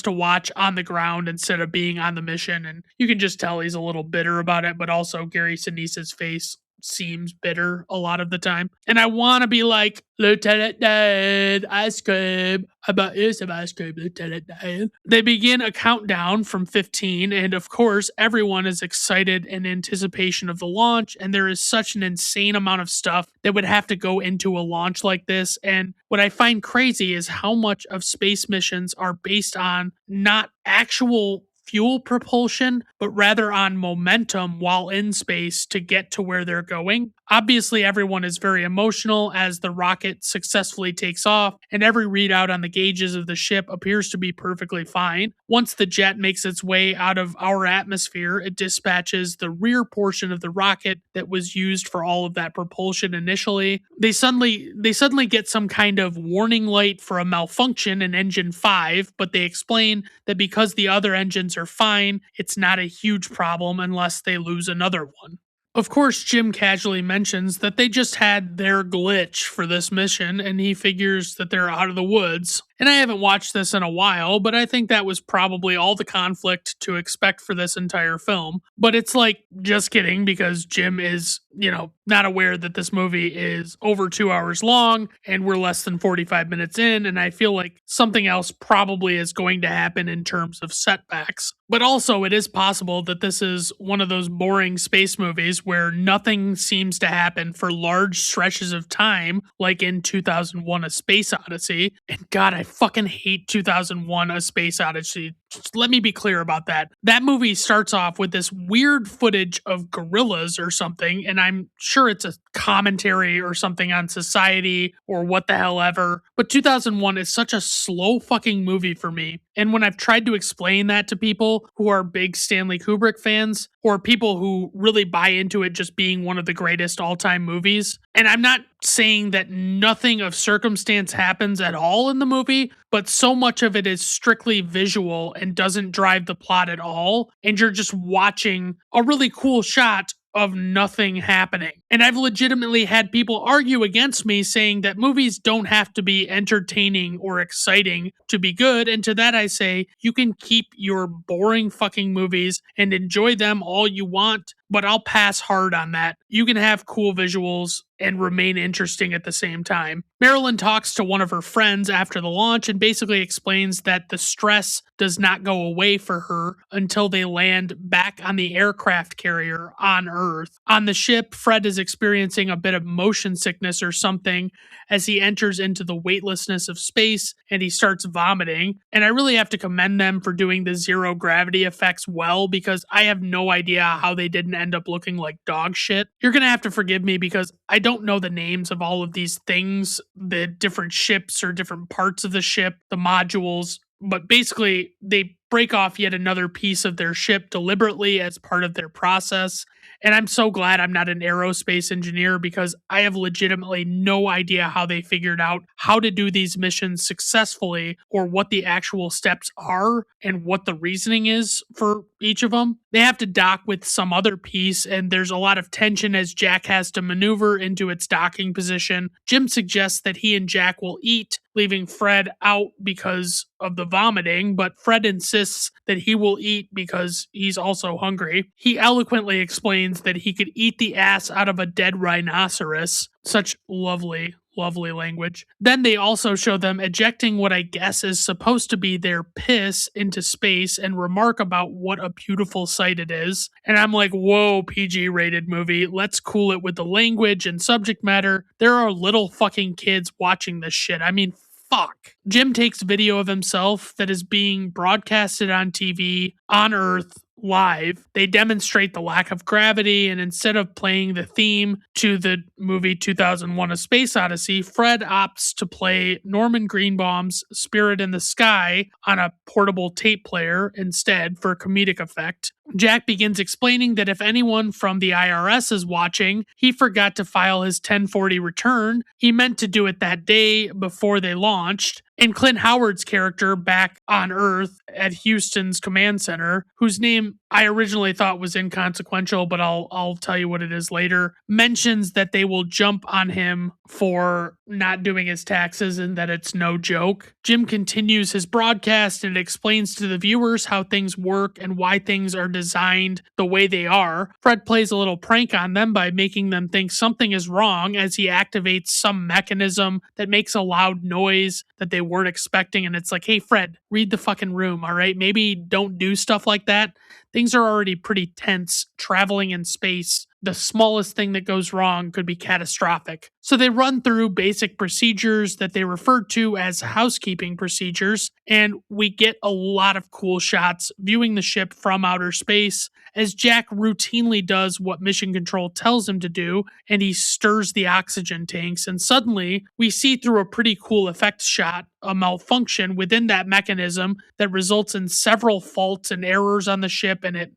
to watch on the ground instead of being on the mission. And you can just tell he's a little bitter about it, but also Gary Sinise's face seems bitter a lot of the time. And I want to be like, Lieutenant Dan, ice cream. How about you some ice cream, Lieutenant Dan? They begin a countdown from 15, and of course, everyone is excited in anticipation of the launch, and there is such an insane amount of stuff that would have to go into a launch like this. And what I find crazy is how much of space missions are based on not actual fuel propulsion, but rather on momentum while in space to get to where they're going. Obviously, everyone is very emotional as the rocket successfully takes off, and every readout on the gauges of the ship appears to be perfectly fine. Once the jet makes its way out of our atmosphere, it dispatches the rear portion of the rocket that was used for all of that propulsion initially. They suddenly get some kind of warning light for a malfunction in engine 5, but they explain that because the other engines are fine, it's not a huge problem unless they lose another one. Of course, Jim casually mentions that they just had their glitch for this mission, and he figures that they're out of the woods. And I haven't watched this in a while, but I think that was probably all the conflict to expect for this entire film. But it's like, just kidding, because Jim is not aware that this movie is over 2 hours long and we're less than 45 minutes in. And I feel like something else probably is going to happen in terms of setbacks. But also, it is possible that this is one of those boring space movies where nothing seems to happen for large stretches of time, like in 2001 A Space Odyssey. And God, I fucking hate 2001 A Space Odyssey. Just let me be clear about that. That movie starts off with this weird footage of gorillas or something, and I'm sure it's a commentary or something on society or what the hell ever. But 2001 is such a slow fucking movie for me. And when I've tried to explain that to people who are big Stanley Kubrick fans or people who really buy into it just being one of the greatest all-time movies, and I'm not saying that nothing of circumstance happens at all in the movie, but so much of it is strictly visual and doesn't drive the plot at all, and you're just watching a really cool shot of nothing happening. And I've legitimately had people argue against me saying that movies don't have to be entertaining or exciting to be good. And to that I say, you can keep your boring fucking movies and enjoy them all you want, but I'll pass hard on that. You can have cool visuals and remain interesting at the same time. Marilyn talks to one of her friends after the launch and basically explains that the stress does not go away for her until they land back on the aircraft carrier on Earth. On the ship, Fred is experiencing a bit of motion sickness or something as he enters into the weightlessness of space and he starts vomiting. And I really have to commend them for doing the zero gravity effects well, because I have no idea how they didn't end up looking like dog shit. You're gonna have to forgive me because I don't know the names of all of these things, the different ships or different parts of the ship, the modules, but basically they break off yet another piece of their ship deliberately as part of their process. And I'm so glad I'm not an aerospace engineer, because I have legitimately no idea how they figured out how to do these missions successfully or what the actual steps are and what the reasoning is for each of them. They have to dock with some other piece, and there's a lot of tension as Jack has to maneuver into its docking position. Jim suggests that he and Jack will eat, leaving Fred out because of the vomiting, but Fred insists that he will eat because he's also hungry. He eloquently explains that he could eat the ass out of a dead rhinoceros. Such lovely language. Then they also show them ejecting what I guess is supposed to be their piss into space and remark about what a beautiful sight it is. And I'm like, whoa, PG rated movie. Let's cool it with the language and subject matter. There are little fucking kids watching this shit. I mean, fuck. Jim takes video of himself that is being broadcasted on TV on Earth live. They demonstrate the lack of gravity, and instead of playing the theme to the movie 2001 A Space Odyssey, Fred opts to play Norman Greenbaum's Spirit in the Sky on a portable tape player instead for comedic effect. Jack begins explaining that if anyone from the IRS is watching, he forgot to file his 1040 return. He meant to do it that day before they launched. And Clint Howard's character back on Earth at Houston's command center, whose name I originally thought was inconsequential, but I'll tell you what it is later, mentions that they will jump on him for not doing his taxes and that it's no joke. Jim continues his broadcast and explains to the viewers how things work and why things are designed the way they are. Fred plays a little prank on them by making them think something is wrong as he activates some mechanism that makes a loud noise that they weren't expecting. And it's like, hey, Fred, read the fucking room, all right? Maybe don't do stuff like that. Things are already pretty tense traveling in space. The smallest thing that goes wrong could be catastrophic. So they run through basic procedures that they refer to as housekeeping procedures, and we get a lot of cool shots viewing the ship from outer space as Jack routinely does what Mission Control tells him to do, and he stirs the oxygen tanks, and suddenly we see through a pretty cool effect shot a malfunction within that mechanism that results in several faults and errors on the ship, and it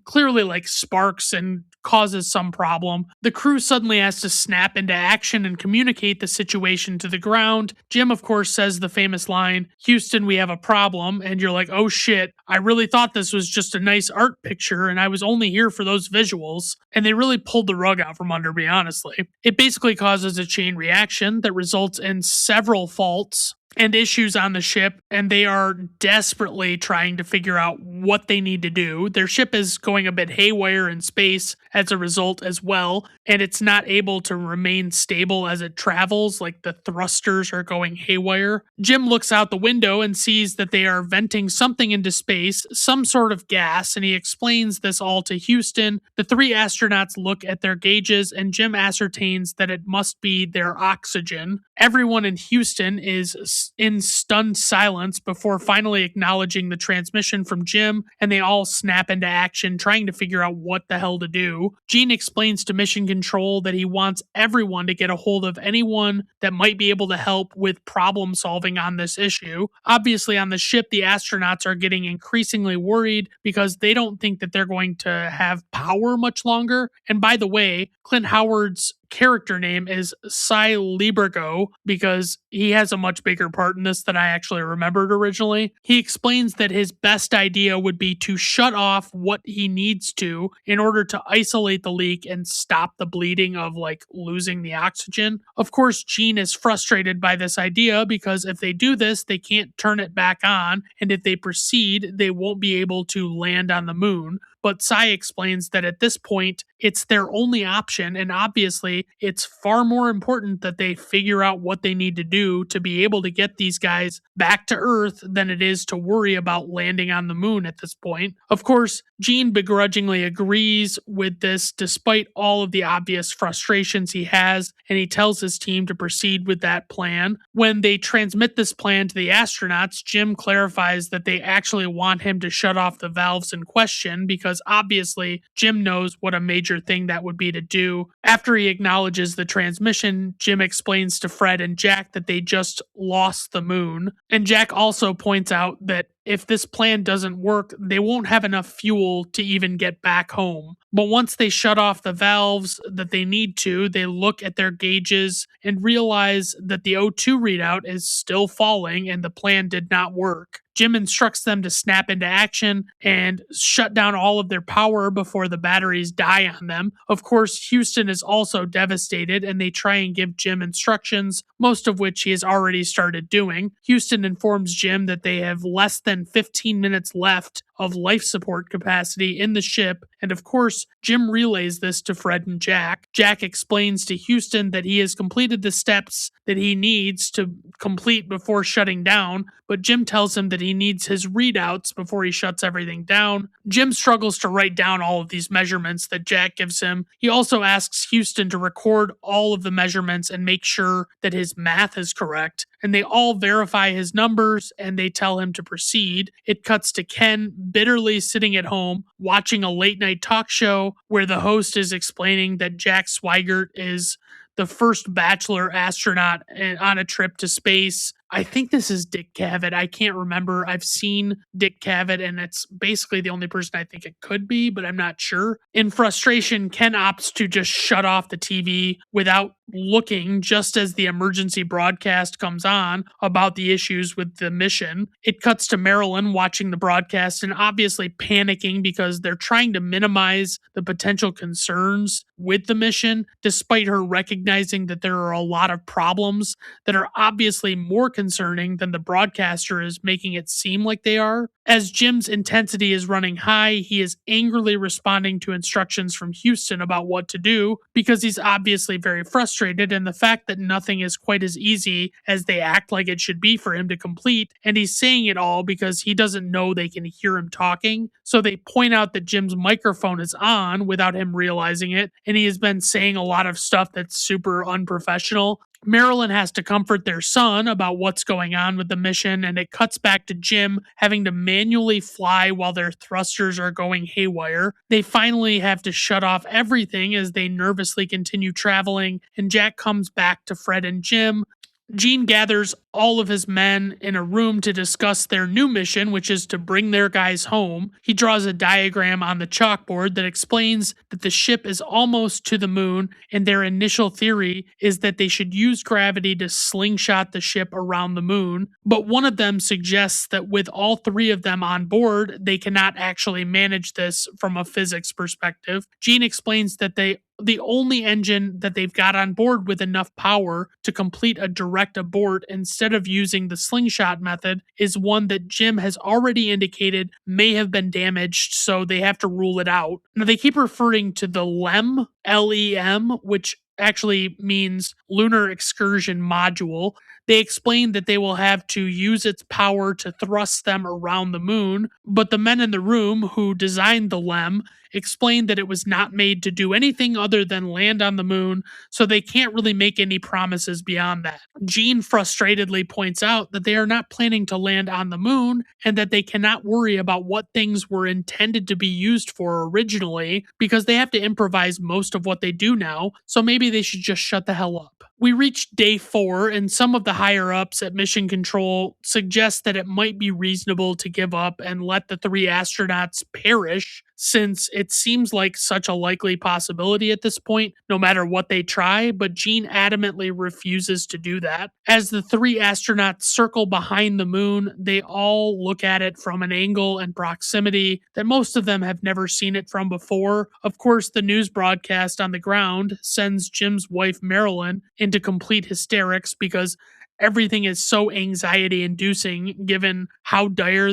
clearly like sparks and causes some problem. The crew suddenly has to snap into action and communicate the situation to the ground. Jim, of course, says the famous line, "Houston, we have a problem," and you're like, oh shit, I really thought this was just a nice art picture and I was only here for those visuals. And they really pulled the rug out from under me, honestly. It basically causes a chain reaction that results in several faults and issues on the ship, and they are desperately trying to figure out what they need to do. Their ship is going a bit haywire in space as a result as well, and it's not able to remain stable as it travels, like the thrusters are going haywire. Jim looks out the window and sees that they are venting something into space, some sort of gas, and he explains this all to Houston. The three astronauts look at their gauges, and Jim ascertains that it must be their oxygen. Everyone in Houston is in stunned silence before finally acknowledging the transmission from Jim, and they all snap into action trying to figure out what the hell to do. Gene explains to Mission Control that he wants everyone to get a hold of anyone that might be able to help with problem solving on this issue. Obviously, on the ship, the astronauts are getting increasingly worried because they don't think that they're going to have power much longer. And by the way, Clint Howard's character name is Cy Liebergo because he has a much bigger part in this than I actually remembered originally. He explains that his best idea would be to shut off what he needs to in order to isolate the leak and stop the bleeding of losing the oxygen. Of course, Gene is frustrated by this idea because if they do this, they can't turn it back on, and if they proceed, they won't be able to land on the moon. But Cy explains that at this point, it's their only option, and obviously, it's far more important that they figure out what they need to do to be able to get these guys back to Earth than it is to worry about landing on the moon at this point. Of course, Gene begrudgingly agrees with this despite all of the obvious frustrations he has, and he tells his team to proceed with that plan. When they transmit this plan to the astronauts, Jim clarifies that they actually want him to shut off the valves in question because obviously Jim knows what a major thing that would be to do. After he acknowledges the transmission, Jim explains to Fred and Jack that they just lost the moon. And Jack also points out that if this plan doesn't work, they won't have enough fuel to even get back home. But once they shut off the valves that they need to, they look at their gauges and realize that the O2 readout is still falling and the plan did not work. Jim instructs them to snap into action and shut down all of their power before the batteries die on them. Of course, Houston is also devastated and they try and give Jim instructions, most of which he has already started doing. Houston informs Jim that they have less than 15 minutes left of life support capacity in the ship, and of course, Jim relays this to Fred and Jack. Jack explains to Houston that he has completed the steps that he needs to complete before shutting down, but Jim tells him that he needs his readouts before he shuts everything down. Jim struggles to write down all of these measurements that Jack gives him. He also asks Houston to record all of the measurements and make sure that his math is correct, and they all verify his numbers and they tell him to proceed. It cuts to Ken bitterly sitting at home watching a late night talk show where the host is explaining that Jack Swigert is the first bachelor astronaut on a trip to space. I think this is Dick Cavett. I can't remember. I've seen Dick Cavett, and it's basically the only person I think it could be, but I'm not sure. In frustration, Ken opts to just shut off the TV without looking just as the emergency broadcast comes on about the issues with the mission. It cuts to Marilyn watching the broadcast and obviously panicking because they're trying to minimize the potential concerns with the mission, despite her recognizing that there are a lot of problems that are obviously more concerning than the broadcaster is making it seem like they are. As Jim's intensity is running high, he is angrily responding to instructions from Houston about what to do because he's obviously very frustrated, and the fact that nothing is quite as easy as they act like it should be for him to complete, and he's saying it all because he doesn't know they can hear him talking. So they point out that Jim's microphone is on without him realizing it, and he has been saying a lot of stuff that's super unprofessional. Marilyn has to comfort their son about what's going on with the mission, and it cuts back to Jim having to manually fly while their thrusters are going haywire. They finally have to shut off everything as they nervously continue traveling, and Jack comes back to Fred and Jim. Gene gathers all of his men in a room to discuss their new mission, which is to bring their guys home. He draws a diagram on the chalkboard that explains that the ship is almost to the moon, and their initial theory is that they should use gravity to slingshot the ship around the moon. But one of them suggests that with all three of them on board, they cannot actually manage this from a physics perspective. Gene explains that the only engine that they've got on board with enough power to complete a direct abort instead instead of using the slingshot method is one that Jim has already indicated may have been damaged, so they have to rule it out. Now, they keep referring to the LEM, LEM, which actually means Lunar Excursion Module. They explain that they will have to use its power to thrust them around the moon, but the men in the room who designed the LEM explained that it was not made to do anything other than land on the moon, so they can't really make any promises beyond that. Gene frustratedly points out that they are not planning to land on the moon and that they cannot worry about what things were intended to be used for originally because they have to improvise most of what they do now, so maybe they should just shut the hell up. We reached day 4, and some of the higher ups at Mission Control suggest that it might be reasonable to give up and let the 3 astronauts perish, since it seems like such a likely possibility at this point, no matter what they try, but Gene adamantly refuses to do that. As the 3 astronauts circle behind the moon, they all look at it from an angle and proximity that most of them have never seen it from before. Of course, the news broadcast on the ground sends Jim's wife Marilyn into complete hysterics because everything is so anxiety inducing given how dire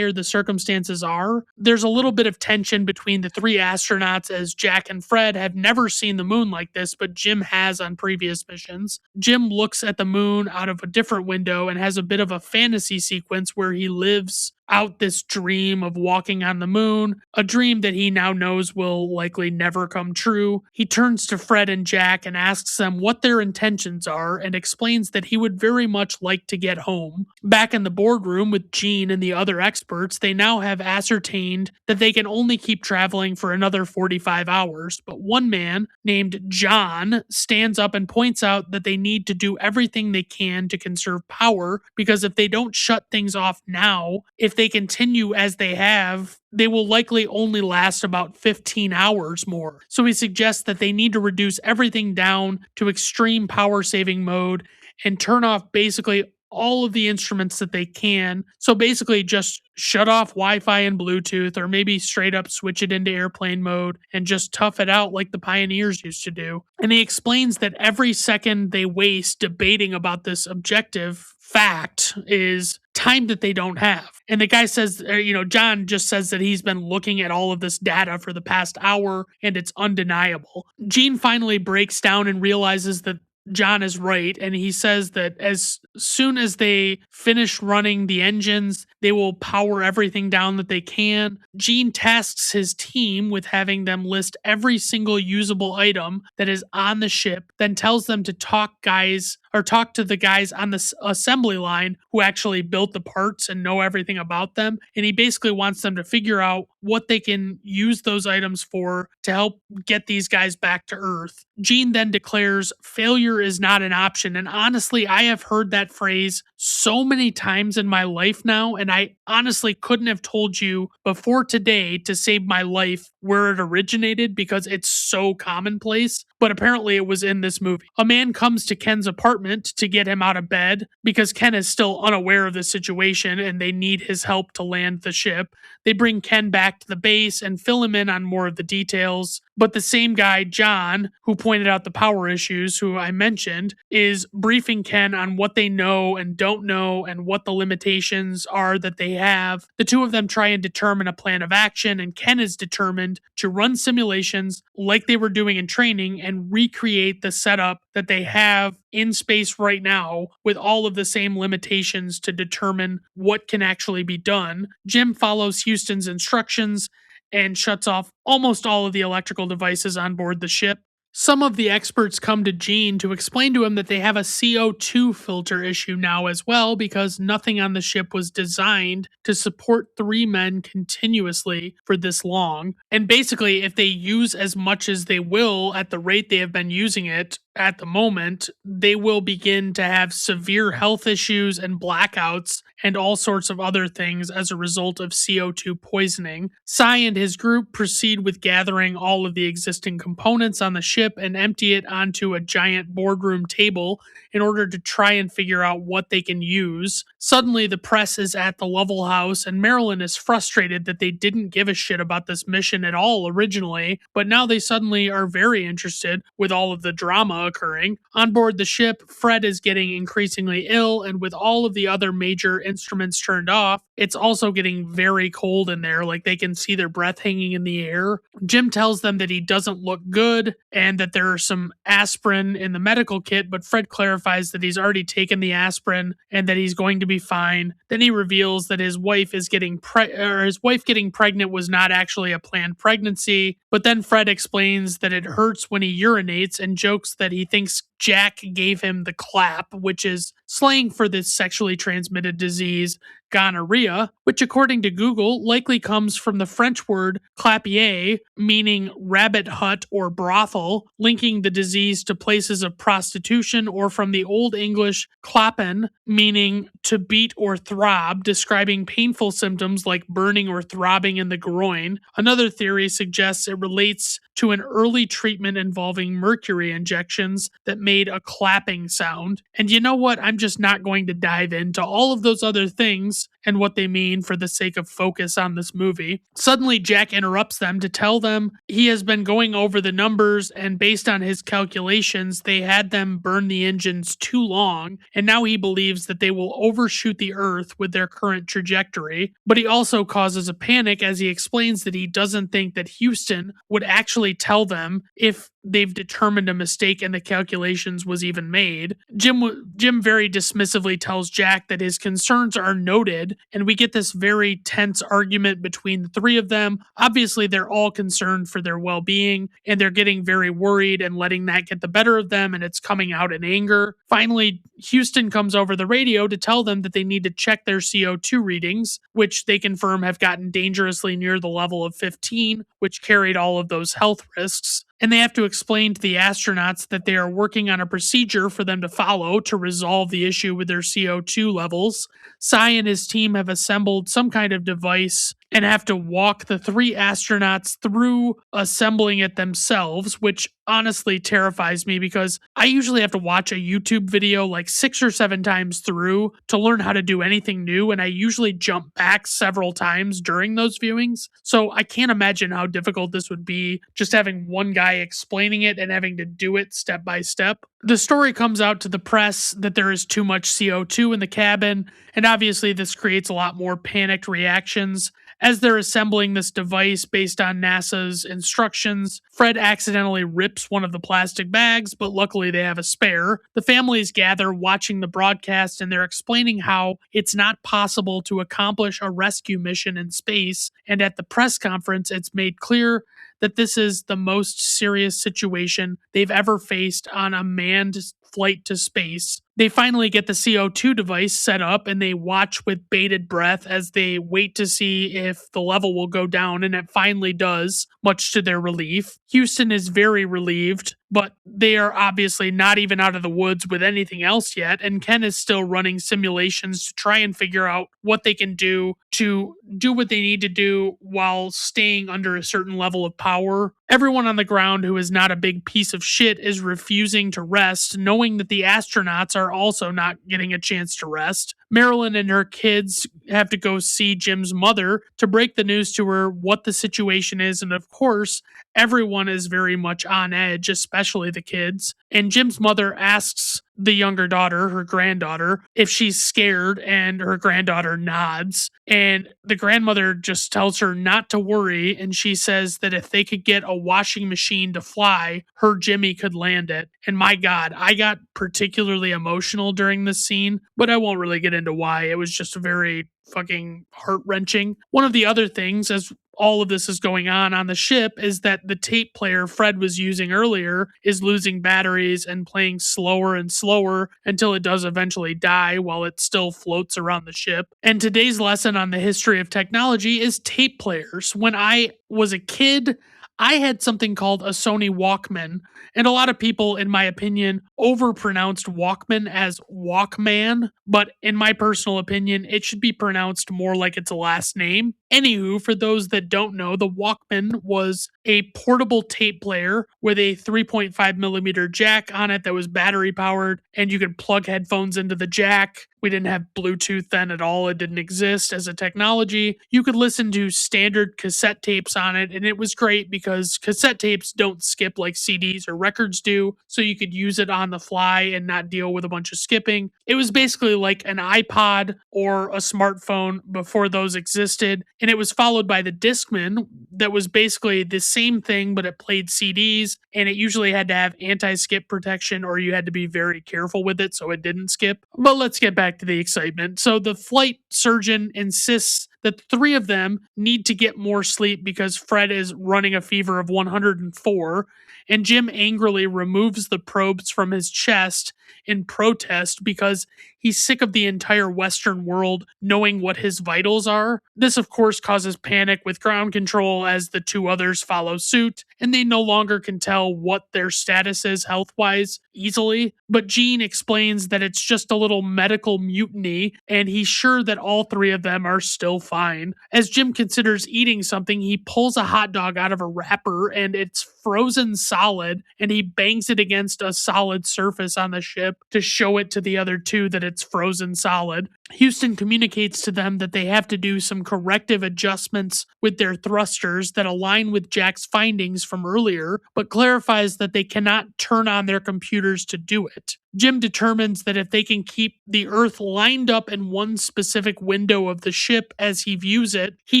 the circumstances are. There's a little bit of tension between the 3 astronauts as Jack and Fred have never seen the moon like this, but Jim has on previous missions. Jim looks at the moon out of a different window and has a bit of a fantasy sequence where he lives out this dream of walking on the moon, a dream that he now knows will likely never come true. He turns to Fred and Jack and asks them what their intentions are and explains that he would very much like to get home. Back in the boardroom with Gene and the other experts, they now have ascertained that they can only keep traveling for another 45 hours, but one man named John stands up and points out that they need to do everything they can to conserve power because if they don't shut things off now, if they continue as they have, they will likely only last about 15 hours more. So he suggests that they need to reduce everything down to extreme power saving mode and turn off basically all of the instruments that they can. So basically just shut off Wi-Fi and Bluetooth, or maybe straight up switch it into airplane mode and just tough it out like the pioneers used to do. And he explains that every second they waste debating about this objective fact is time that they don't have. And the guy says, John just says that he's been looking at all of this data for the past hour and it's undeniable. Gene finally breaks down and realizes that John is right, and he says that as soon as they finish running the engines, they will power everything down that they can. Gene tasks his team with having them list every single usable item that is on the ship, then tells them to talk to the guys on the assembly line who actually built the parts and know everything about them. And he basically wants them to figure out what they can use those items for to help get these guys back to Earth. Gene then declares failure is not an option. And honestly, I have heard that phrase so many times in my life now, and I honestly couldn't have told you before today to save my life where it originated because it's so commonplace, but apparently it was in this movie. A man comes to Ken's apartment to get him out of bed because Ken is still unaware of the situation and they need his help to land the ship. They bring Ken back to the base and fill him in on more of the details, but the same guy, John, who pointed out the power issues, who I mentioned, is briefing Ken on what they know and don't know and what the limitations are that they have. The two of them try and determine a plan of action, and Ken is determined to run simulations like they were doing in training and recreate the setup that they have in space right now with all of the same limitations to determine what can actually be done. Jim follows Houston's instructions and shuts off almost all of the electrical devices on board the ship. Some of the experts come to Gene to explain to him that they have a CO2 filter issue now as well because nothing on the ship was designed to support 3 men continuously for this long. And basically, if they use as much as they will at the rate they have been using it at the moment, they will begin to have severe health issues and blackouts and all sorts of other things as a result of CO2 poisoning. Cy and his group proceed with gathering all of the existing components on the ship and empty it onto a giant boardroom table in order to try and figure out what they can use. Suddenly, the press is at the Lovell house, and Marilyn is frustrated that they didn't give a shit about this mission at all originally, but now they suddenly are very interested with all of the drama occurring. On board the ship, Fred is getting increasingly ill, and with all of the other major instruments turned off, it's also getting very cold in there. Like they can see their breath hanging in the air. Jim tells them that he doesn't look good and that there are some aspirin in the medical kit, but Fred clarifies that he's already taken the aspirin and that he's going to be fine. Then he reveals that his wife getting pregnant was not actually a planned pregnancy, but then Fred explains that it hurts when he urinates and jokes that he thinks Jack gave him the clap, which is slang for this sexually transmitted disease, gonorrhea, which according to Google likely comes from the French word clapier, meaning rabbit hut or brothel, linking the disease to places of prostitution, or from the Old English clappen, meaning to beat or throb, describing painful symptoms like burning or throbbing in the groin. Another theory suggests it relates to an early treatment involving mercury injections that made a clapping sound. And you know what? I'm just not going to dive into all of those other things and what they mean for the sake of focus on this movie. Suddenly, Jack interrupts them to tell them he has been going over the numbers, and based on his calculations, they had them burn the engines too long, and now he believes that they will overshoot the Earth with their current trajectory. But he also causes a panic as he explains that he doesn't think that Houston would actually tell them if they've determined a mistake and the calculations was even made. Jim very dismissively tells Jack that his concerns are noted, and we get this very tense argument between the three of them. Obviously, they're all concerned for their well-being, and they're getting very worried and letting that get the better of them, and it's coming out in anger. Finally, Houston comes over the radio to tell them that they need to check their CO2 readings, which they confirm have gotten dangerously near the level of 15, which carried all of those health risks. And they have to explain to the astronauts that they are working on a procedure for them to follow to resolve the issue with their CO2 levels. Cy and his team have assembled some kind of device and have to walk the three astronauts through assembling it themselves, which honestly terrifies me because I usually have to watch a YouTube video like 6 or 7 times through to learn how to do anything new, and I usually jump back several times during those viewings. So I can't imagine how difficult this would be, just having one guy explaining it and having to do it step by step. The story comes out to the press that there is too much CO2 in the cabin, and obviously this creates a lot more panicked reactions. As they're assembling this device based on NASA's instructions, Fred accidentally rips one of the plastic bags, but luckily they have a spare. The families gather watching the broadcast, and they're explaining how it's not possible to accomplish a rescue mission in space, and at the press conference it's made clear that this is the most serious situation they've ever faced on a manned flight to space. They finally get the CO2 device set up, and they watch with bated breath as they wait to see if the level will go down, and it finally does, much to their relief. Houston is very relieved, but they are obviously not even out of the woods with anything else yet, and Ken is still running simulations to try and figure out what they can do to do what they need to do while staying under a certain level of power. Everyone on the ground who is not a big piece of shit is refusing to rest, knowing that the astronauts are also not getting a chance to rest. Marilyn and her kids have to go see Jim's mother to break the news to her what the situation is, and of course, everyone is very much on edge, especially the kids. And Jim's mother asks the younger daughter, her granddaughter, if she's scared, and her granddaughter nods. And the grandmother just tells her not to worry, and she says that if they could get a washing machine to fly, her Jimmy could land it. And my God, I got particularly emotional during this scene, but I won't really get into why. It was just very fucking heart-wrenching. One of the other things, as all of this is going on the ship, is that the tape player Fred was using earlier is losing batteries and playing slower and slower until it does eventually die while it still floats around the ship. And today's lesson on the history of technology is tape players. When I was a kid, I had something called a Sony Walkman, and a lot of people, in my opinion, overpronounced Walkman as Walkman, but in my personal opinion, it should be pronounced more like its last name. Anywho, for those that don't know, the Walkman was a portable tape player with a 3.5 millimeter jack on it that was battery powered, and you could plug headphones into the jack. We didn't have Bluetooth then at all. It didn't exist as a technology. You could listen to standard cassette tapes on it, and it was great because cassette tapes don't skip like CDs or records do, so you could use it on the fly and not deal with a bunch of skipping. It was basically like an iPod or a smartphone before those existed, and it was followed by the Discman that was basically the same thing, but it played CDs, and it usually had to have anti-skip protection or you had to be very careful with it so it didn't skip. But let's get back to the excitement. So the flight surgeon insists that the three of them need to get more sleep because Fred is running a fever of 104, and Jim angrily removes the probes from his chest in protest because he's sick of the entire Western world knowing what his vitals are. This, of course, causes panic with ground control as the two others follow suit, and they no longer can tell what their status is health wise easily. But Gene explains that it's just a little medical mutiny, and he's sure that all three of them are still fine. As Jim considers eating something, he pulls a hot dog out of a wrapper, and it's frozen solid, and he bangs it against a solid surface on the ship to show it to the other two that it's frozen solid. Houston communicates to them that they have to do some corrective adjustments with their thrusters that align with Jack's findings from earlier, but clarifies that they cannot turn on their computers to do it. Jim determines that if they can keep the Earth lined up in one specific window of the ship as he views it, he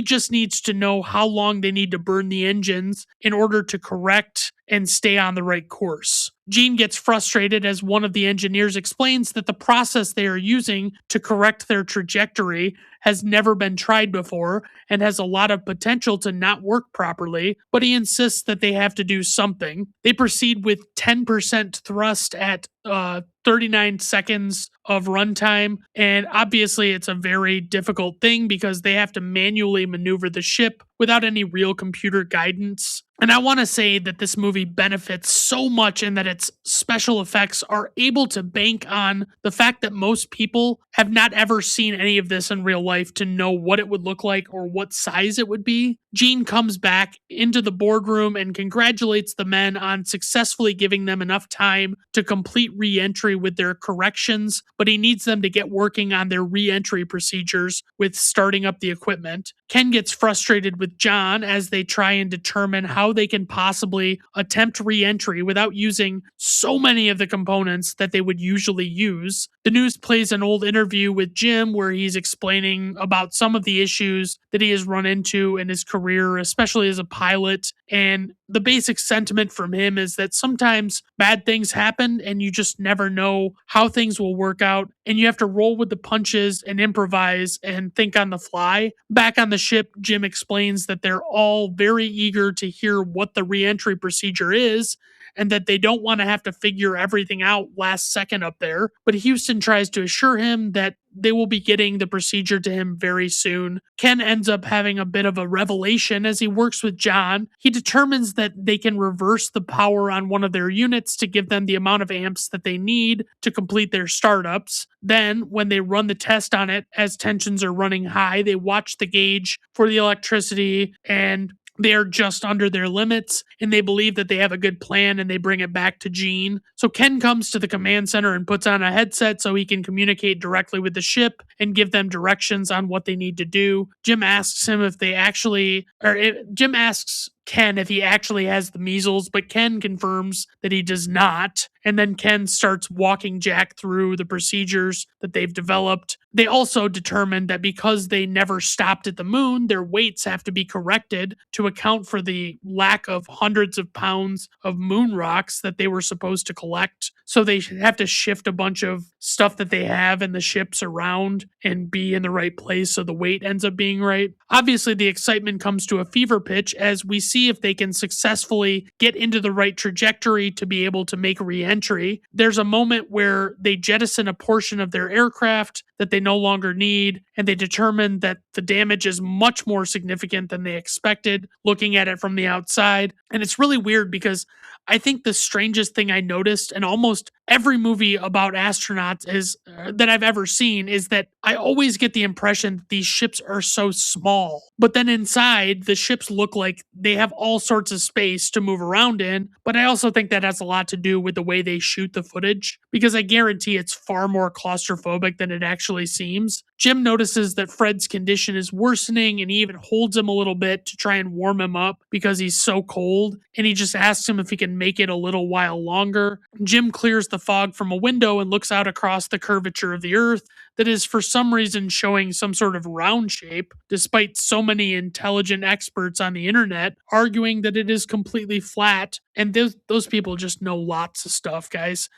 just needs to know how long they need to burn the engines in order to correct and stay on the right course. Gene gets frustrated as one of the engineers explains that the process they are using to correct their trajectory has never been tried before and has a lot of potential to not work properly, but he insists that they have to do something. They proceed with 10% thrust at 39 seconds of runtime, and obviously it's a very difficult thing because they have to manually maneuver the ship without any real computer guidance. And I want to say that this movie benefits so much in that its special effects are able to bank on the fact that most people have not ever seen any of this in real life to know what it would look like or what size it would be. Gene comes back into the boardroom and congratulates the men on successfully giving them enough time to complete re-entry with their corrections, but he needs them to get working on their re-entry procedures with starting up the equipment. Ken gets frustrated with John as they try and determine how they can possibly attempt re-entry without using so many of the components that they would usually use. The news plays an old interview with Jim where he's explaining about some of the issues that he has run into in his career, especially as a pilot, and the basic sentiment from him is that sometimes bad things happen and you just never know how things will work out, and you have to roll with the punches and improvise and think on the fly. Back on the ship, Jim explains that they're all very eager to hear what the re-entry procedure is and that they don't want to have to figure everything out last second up there. But Houston tries to assure him that they will be getting the procedure to him very soon. Ken ends up having a bit of a revelation as he works with John. He determines that they can reverse the power on one of their units to give them the amount of amps that they need to complete their startups. Then, when they run the test on it, as tensions are running high, they watch the gauge for the electricity and they are just under their limits, and they believe that they have a good plan, and they bring it back to Gene. So Ken comes to the command center and puts on a headset so he can communicate directly with the ship and give them directions on what they need to do. Jim asks Ken if he actually has the measles, but Ken confirms that he does not. And then Ken starts walking Jack through the procedures that they've developed. They also determined that because they never stopped at the moon, their weights have to be corrected to account for the lack of hundreds of pounds of moon rocks that they were supposed to collect. So they have to shift a bunch of stuff that they have in the ships around and be in the right place so the weight ends up being right. Obviously, the excitement comes to a fever pitch as we see if they can successfully get into the right trajectory to be able to make re-entry. There's a moment where they jettison a portion of their aircraft that they no longer need, and they determine that the damage is much more significant than they expected, looking at it from the outside. And it's really weird because I think the strangest thing I noticed in almost every movie about astronauts is that I've ever seen is that I always get the impression that these ships are so small. But then inside, the ships look like they have all sorts of space to move around in. But I also think that has a lot to do with the way they shoot the footage, because I guarantee it's far more claustrophobic than it actually actually seems. Jim notices that Fred's condition is worsening and he even holds him a little bit to try and warm him up because he's so cold, and he just asks him if he can make it a little while longer. Jim clears the fog from a window and looks out across the curvature of the earth that is for some reason showing some sort of round shape, despite so many intelligent experts on the internet arguing that it is completely flat, and those people just know lots of stuff, guys.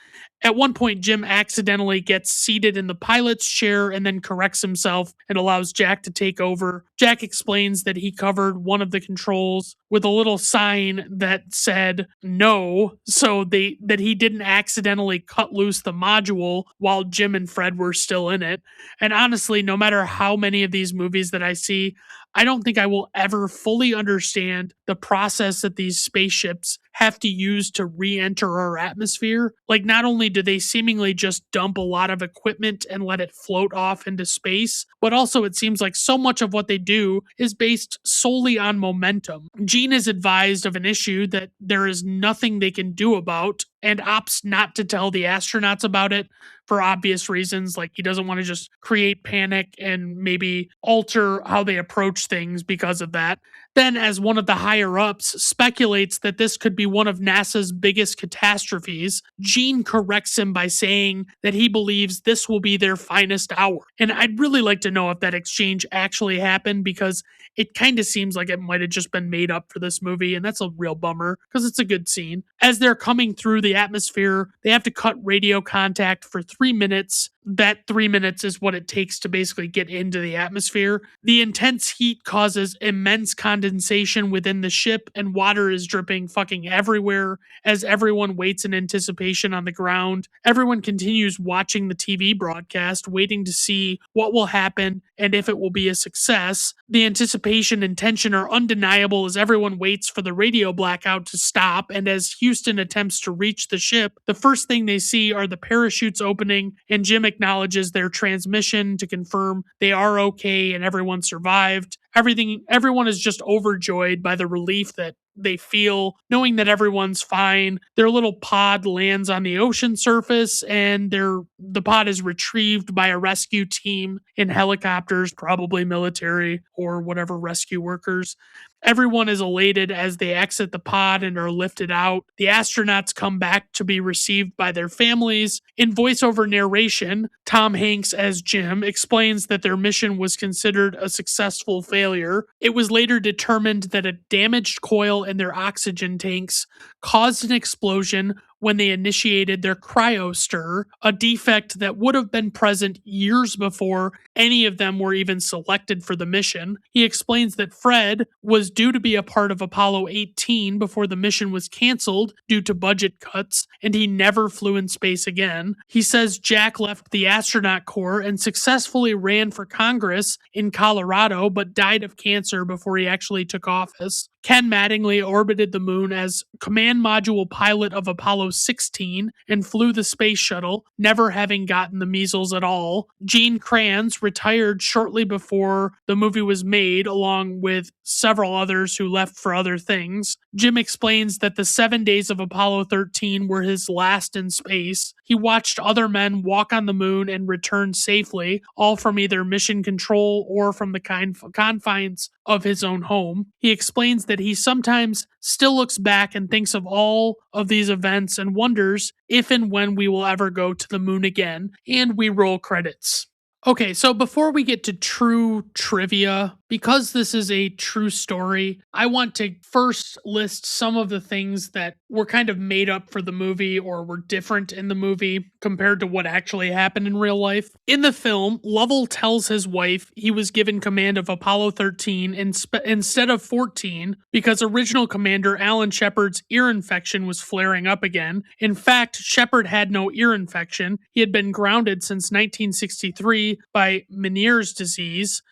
At one point, Jim accidentally gets seated in the pilot's chair and then corrects himself and allows Jack to take over. Jack explains that he covered one of the controls with a little sign that said no, so that he didn't accidentally cut loose the module while Jim and Fred were still in it. And honestly, no matter how many of these movies that I see, I don't think I will ever fully understand the process that these spaceships have to use to re-enter our atmosphere. Like, not only do they seemingly just dump a lot of equipment and let it float off into space, but also it seems like so much of what they do is based solely on momentum. Gene is advised of an issue that there is nothing they can do about and opts not to tell the astronauts about it for obvious reasons. Like, he doesn't want to just create panic and maybe alter how they approach things because of that. Then, as one of the higher ups speculates that this could be one of NASA's biggest catastrophes, Gene corrects him by saying that he believes this will be their finest hour. And I'd really like to know if that exchange actually happened, because it kind of seems like it might have just been made up for this movie, and that's a real bummer because it's a good scene. As they're coming through the atmosphere, they have to cut radio contact for 3 minutes. That 3 minutes is what it takes to basically get into the atmosphere. The intense heat causes immense condensation within the ship, and water is dripping fucking everywhere as everyone waits in anticipation on the ground. Everyone continues watching the TV broadcast, waiting to see what will happen and if it will be a success. The anticipation and tension are undeniable as everyone waits for the radio blackout to stop, and as Houston attempts to reach the ship, the first thing they see are the parachutes opening, and Jim acknowledges their transmission to confirm they are okay and everyone survived. Everyone is just overjoyed by the relief that they feel, knowing that everyone's fine. Their little pod lands on the ocean surface, and the pod is retrieved by a rescue team in helicopters, probably military or whatever rescue workers. Everyone is elated as they exit the pod and are lifted out. The astronauts come back to be received by their families. In voiceover narration, Tom Hanks as Jim explains that their mission was considered a successful failure. It was later determined that a damaged coil in their oxygen tanks caused an explosion when they initiated their cryostir, a defect that would have been present years before any of them were even selected for the mission. He explains that Fred was due to be a part of Apollo 18 before the mission was canceled due to budget cuts, and he never flew in space again. He says Jack left the astronaut corps and successfully ran for Congress in Colorado, but died of cancer before he actually took office. Ken Mattingly orbited the moon as command module pilot of Apollo 16 and flew the space shuttle, never having gotten the measles at all. Gene Kranz retired shortly before the movie was made, along with several others who left for other things. Jim explains that the 7 days of Apollo 13 were his last in space. He watched other men walk on the moon and return safely, all from either mission control or from the confines of his own home. He explains that he sometimes still looks back and thinks of all of these events and wonders if and when we will ever go to the moon again, and we roll credits. Okay, so before we get to true trivia, because this is a true story, I want to first list some of the things that were kind of made up for the movie or were different in the movie compared to what actually happened in real life. In the film, Lovell tells his wife he was given command of Apollo 13 instead of 14 because original commander Alan Shepard's ear infection was flaring up again. In fact, Shepard had no ear infection. He had been grounded since 1963 by Meniere's disease.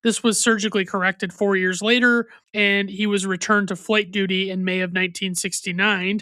This was surgically corrected 4 years later, and he was returned to flight duty in May of 1969.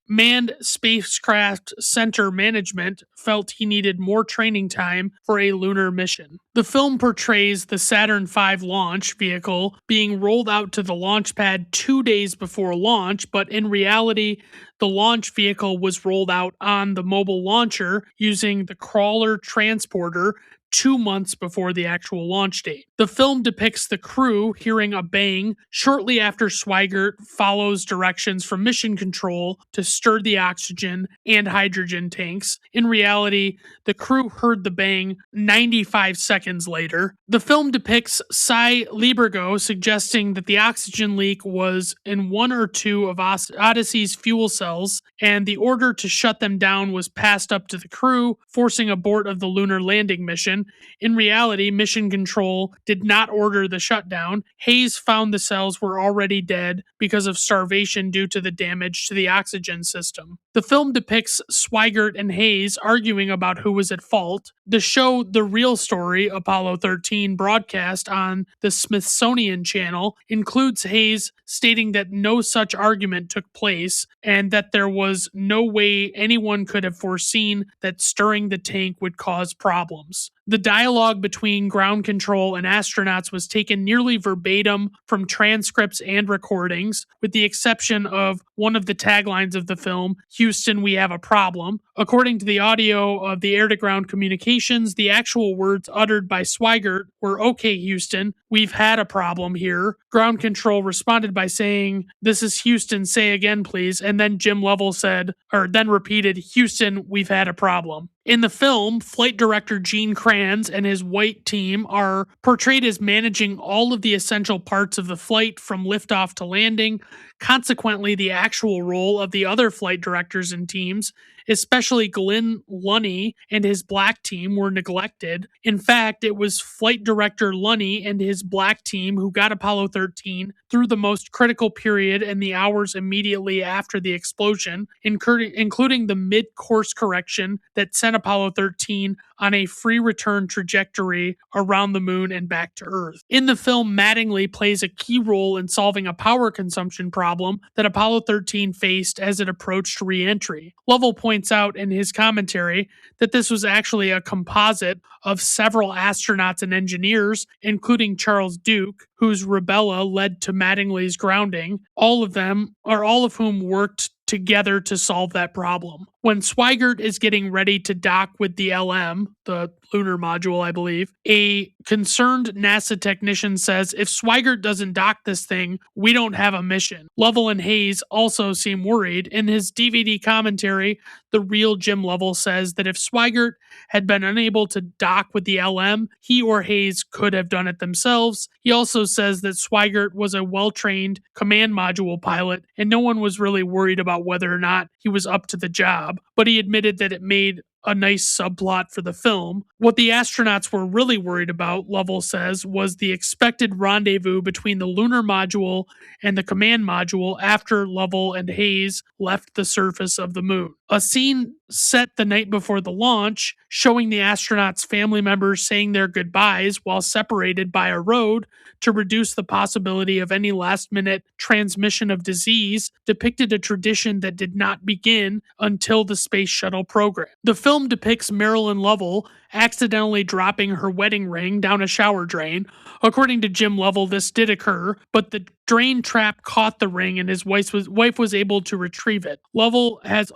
Manned Spacecraft Center Management felt he needed more training time for a lunar mission. The film portrays the Saturn V launch vehicle being rolled out to the launch pad 2 days before launch, but in reality, the launch vehicle was rolled out on the mobile launcher using the crawler transporter 2 months before the actual launch date. The film depicts the crew hearing a bang shortly after Swigert follows directions from Mission Control to stir the oxygen and hydrogen tanks. In reality, the crew heard the bang 95 seconds later. The film depicts Cy Liebergo suggesting that the oxygen leak was in one or two of Odyssey's fuel cells, and the order to shut them down was passed up to the crew, forcing abort of the lunar landing mission. In reality, Mission Control did not order the shutdown. Hayes found the cells were already dead because of starvation due to the damage to the oxygen system. The film depicts Swigert and Hayes arguing about who was at fault. The show The Real Story, Apollo 13, broadcast on the Smithsonian Channel, includes Hayes stating that no such argument took place and that there was no way anyone could have foreseen that stirring the tank would cause problems. The dialogue between ground control and astronauts was taken nearly verbatim from transcripts and recordings, with the exception of one of the taglines of the film, "Houston, we have a problem." According to the audio of the air-to-ground communications, the actual words uttered by Swigert were, "Okay, Houston, we've had a problem here." Ground control responded by saying, "This is Houston, say again, please." And then Jim Lovell then repeated, "Houston, we've had a problem." In the film, flight director Gene Kranz and his white team are portrayed as managing all of the essential parts of the flight from liftoff to landing. Consequently, the actual role of the other flight directors and teams, especially Glenn Lunney and his black team, were neglected. In fact, it was flight director Lunney and his black team who got Apollo 13 through the most critical period and the hours immediately after the explosion, including the mid-course correction that sent Apollo 13 on a free return trajectory around the moon and back to Earth. In the film, Mattingly plays a key role in solving a power consumption problem that Apollo 13 faced as it approached re-entry. Lovell points out in his commentary that this was actually a composite of several astronauts and engineers, including Charles Duke, whose Rebella led to Mattingly's grounding, all of whom worked together to solve that problem. When Swigert is getting ready to dock with the LM, the lunar module, I believe, a concerned NASA technician says, "If Swigert doesn't dock this thing, we don't have a mission." Lovell and Hayes also seem worried. In his DVD commentary, the real Jim Lovell says that if Swigert had been unable to dock with the LM, he or Hayes could have done it themselves. He also says that Swigert was a well-trained command module pilot, and no one was really worried about whether or not he was up to the job, but he admitted that it made a nice subplot for the film. What the astronauts were really worried about, Lovell says, was the expected rendezvous between the lunar module and the command module after Lovell and Hayes left the surface of the moon. A scene set the night before the launch, showing the astronauts' family members saying their goodbyes while separated by a road to reduce the possibility of any last-minute transmission of disease, depicted a tradition that did not begin until the Space Shuttle program. The film depicts Marilyn Lovell accidentally dropping her wedding ring down a shower drain. According to Jim Lovell, this did occur, but the drain trap caught the ring and his wife was able to retrieve it. Lovell has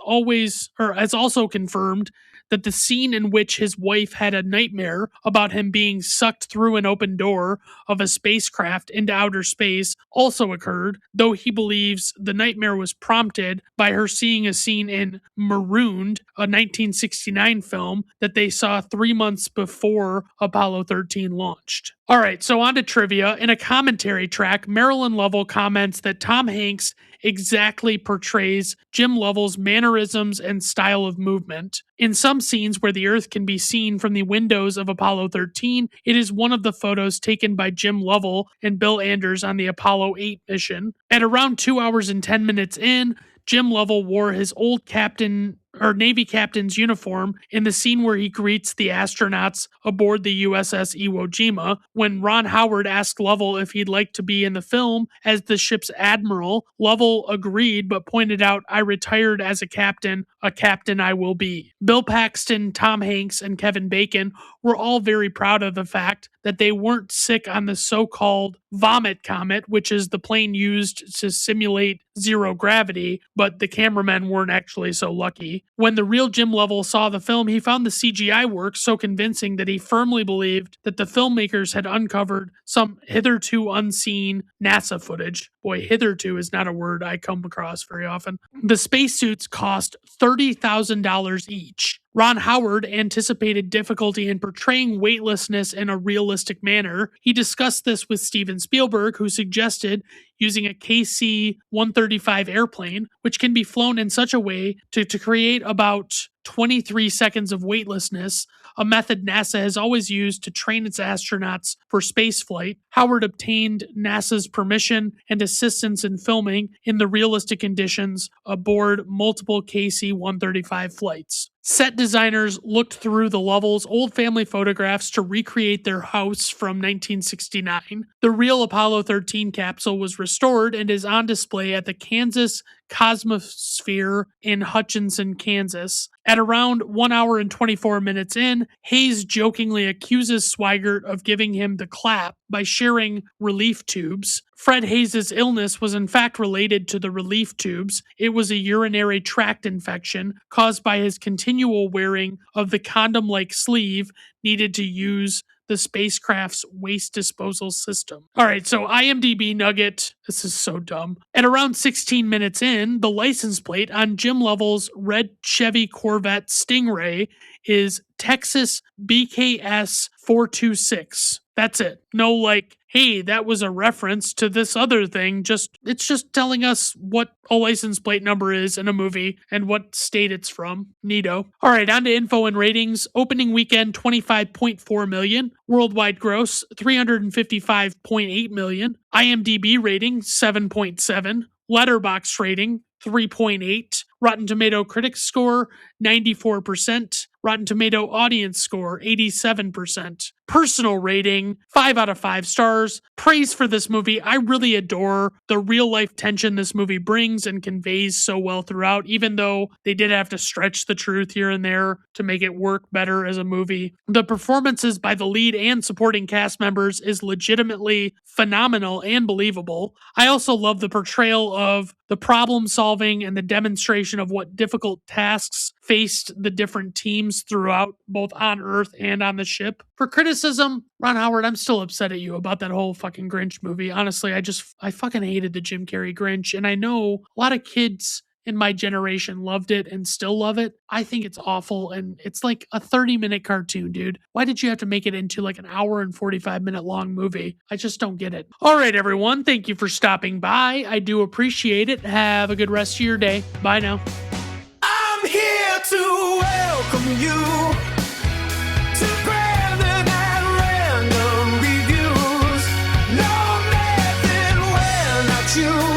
also confirmed that the scene in which his wife had a nightmare about him being sucked through an open door of a spacecraft into outer space also occurred, though he believes the nightmare was prompted by her seeing a scene in Marooned, a 1969 film that they saw 3 months before Apollo 13 launched. All right, so on to trivia. In a commentary track, Marilyn Lovell comments that Tom Hanks exactly portrays Jim Lovell's mannerisms and style of movement. In some scenes where the Earth can be seen from the windows of Apollo 13, it is one of the photos taken by Jim Lovell and Bill Anders on the Apollo 8 mission. At around 2 hours and 10 minutes in, Jim Lovell wore his old Captain Navy captain's uniform in the scene where he greets the astronauts aboard the USS Iwo Jima. When Ron Howard asked Lovell if he'd like to be in the film as the ship's admiral, Lovell agreed but pointed out, "I retired as a captain I will be." Bill Paxton, Tom Hanks, and Kevin Bacon were all very proud of the fact that they weren't sick on the so-called vomit comet, which is the plane used to simulate zero gravity, but the cameramen weren't actually so lucky. When the real Jim Lovell saw the film, he found the CGI work so convincing that he firmly believed that the filmmakers had uncovered some hitherto unseen NASA footage. Boy, hitherto is not a word I come across very often. The spacesuits cost $30,000 each. Ron Howard anticipated difficulty in portraying weightlessness in a realistic manner. He discussed this with Steven Spielberg, who suggested using a KC-135 airplane, which can be flown in such a way to create about 23 seconds of weightlessness, a method NASA has always used to train its astronauts for spaceflight. Howard obtained NASA's permission and assistance in filming in the realistic conditions aboard multiple KC-135 flights. Set designers looked through the Lovells' old family photographs to recreate their house from 1969. The real Apollo 13 capsule was restored and is on display at the Kansas Cosmosphere in Hutchinson, Kansas. At around 1 hour and 24 minutes in, Hayes jokingly accuses Swigert of giving him the clap by sharing relief tubes. Fred Hayes' illness was in fact related to the relief tubes. It was a urinary tract infection caused by his continual wearing of the condom-like sleeve needed to use the spacecraft's waste disposal system. All right, so IMDb nugget. This is so dumb. At around 16 minutes in, the license plate on Jim Lovell's red Chevy Corvette Stingray is Texas BKS 426. That's it. No like, hey, that was a reference to this other thing. It's just telling us what a license plate number is in a movie and what state it's from. Neato. All right, on to info and ratings. Opening weekend, 25.4 million. Worldwide gross, 355.8 million. IMDb rating, 7.7. Letterboxd rating, 3.8. Rotten Tomato Critics score, 94%. Rotten Tomato Audience score, 87%. Personal rating, 5 out of 5 stars. Praise for this movie. I really adore the real-life tension this movie brings and conveys so well throughout, even though they did have to stretch the truth here and there to make it work better as a movie. The performances by the lead and supporting cast members is legitimately phenomenal and believable. I also love the portrayal of the problem solving and the demonstration of what difficult tasks faced the different teams throughout, both on Earth and on the ship. For criticism, Ron Howard, I'm still upset at you about that whole fucking Grinch movie. Honestly, I fucking hated the Jim Carrey Grinch, and I know a lot of kids in my generation loved it and still love it. I think it's awful, and it's like a 30-minute cartoon, dude. Why did you have to make it into like an hour and 45-minute long movie? I just don't get it. All right, everyone, thank you for stopping by. I do appreciate it. Have a good rest of your day. Bye now. I'm here to welcome you to Brandon at Random Reviews. No, nothing, we're not you.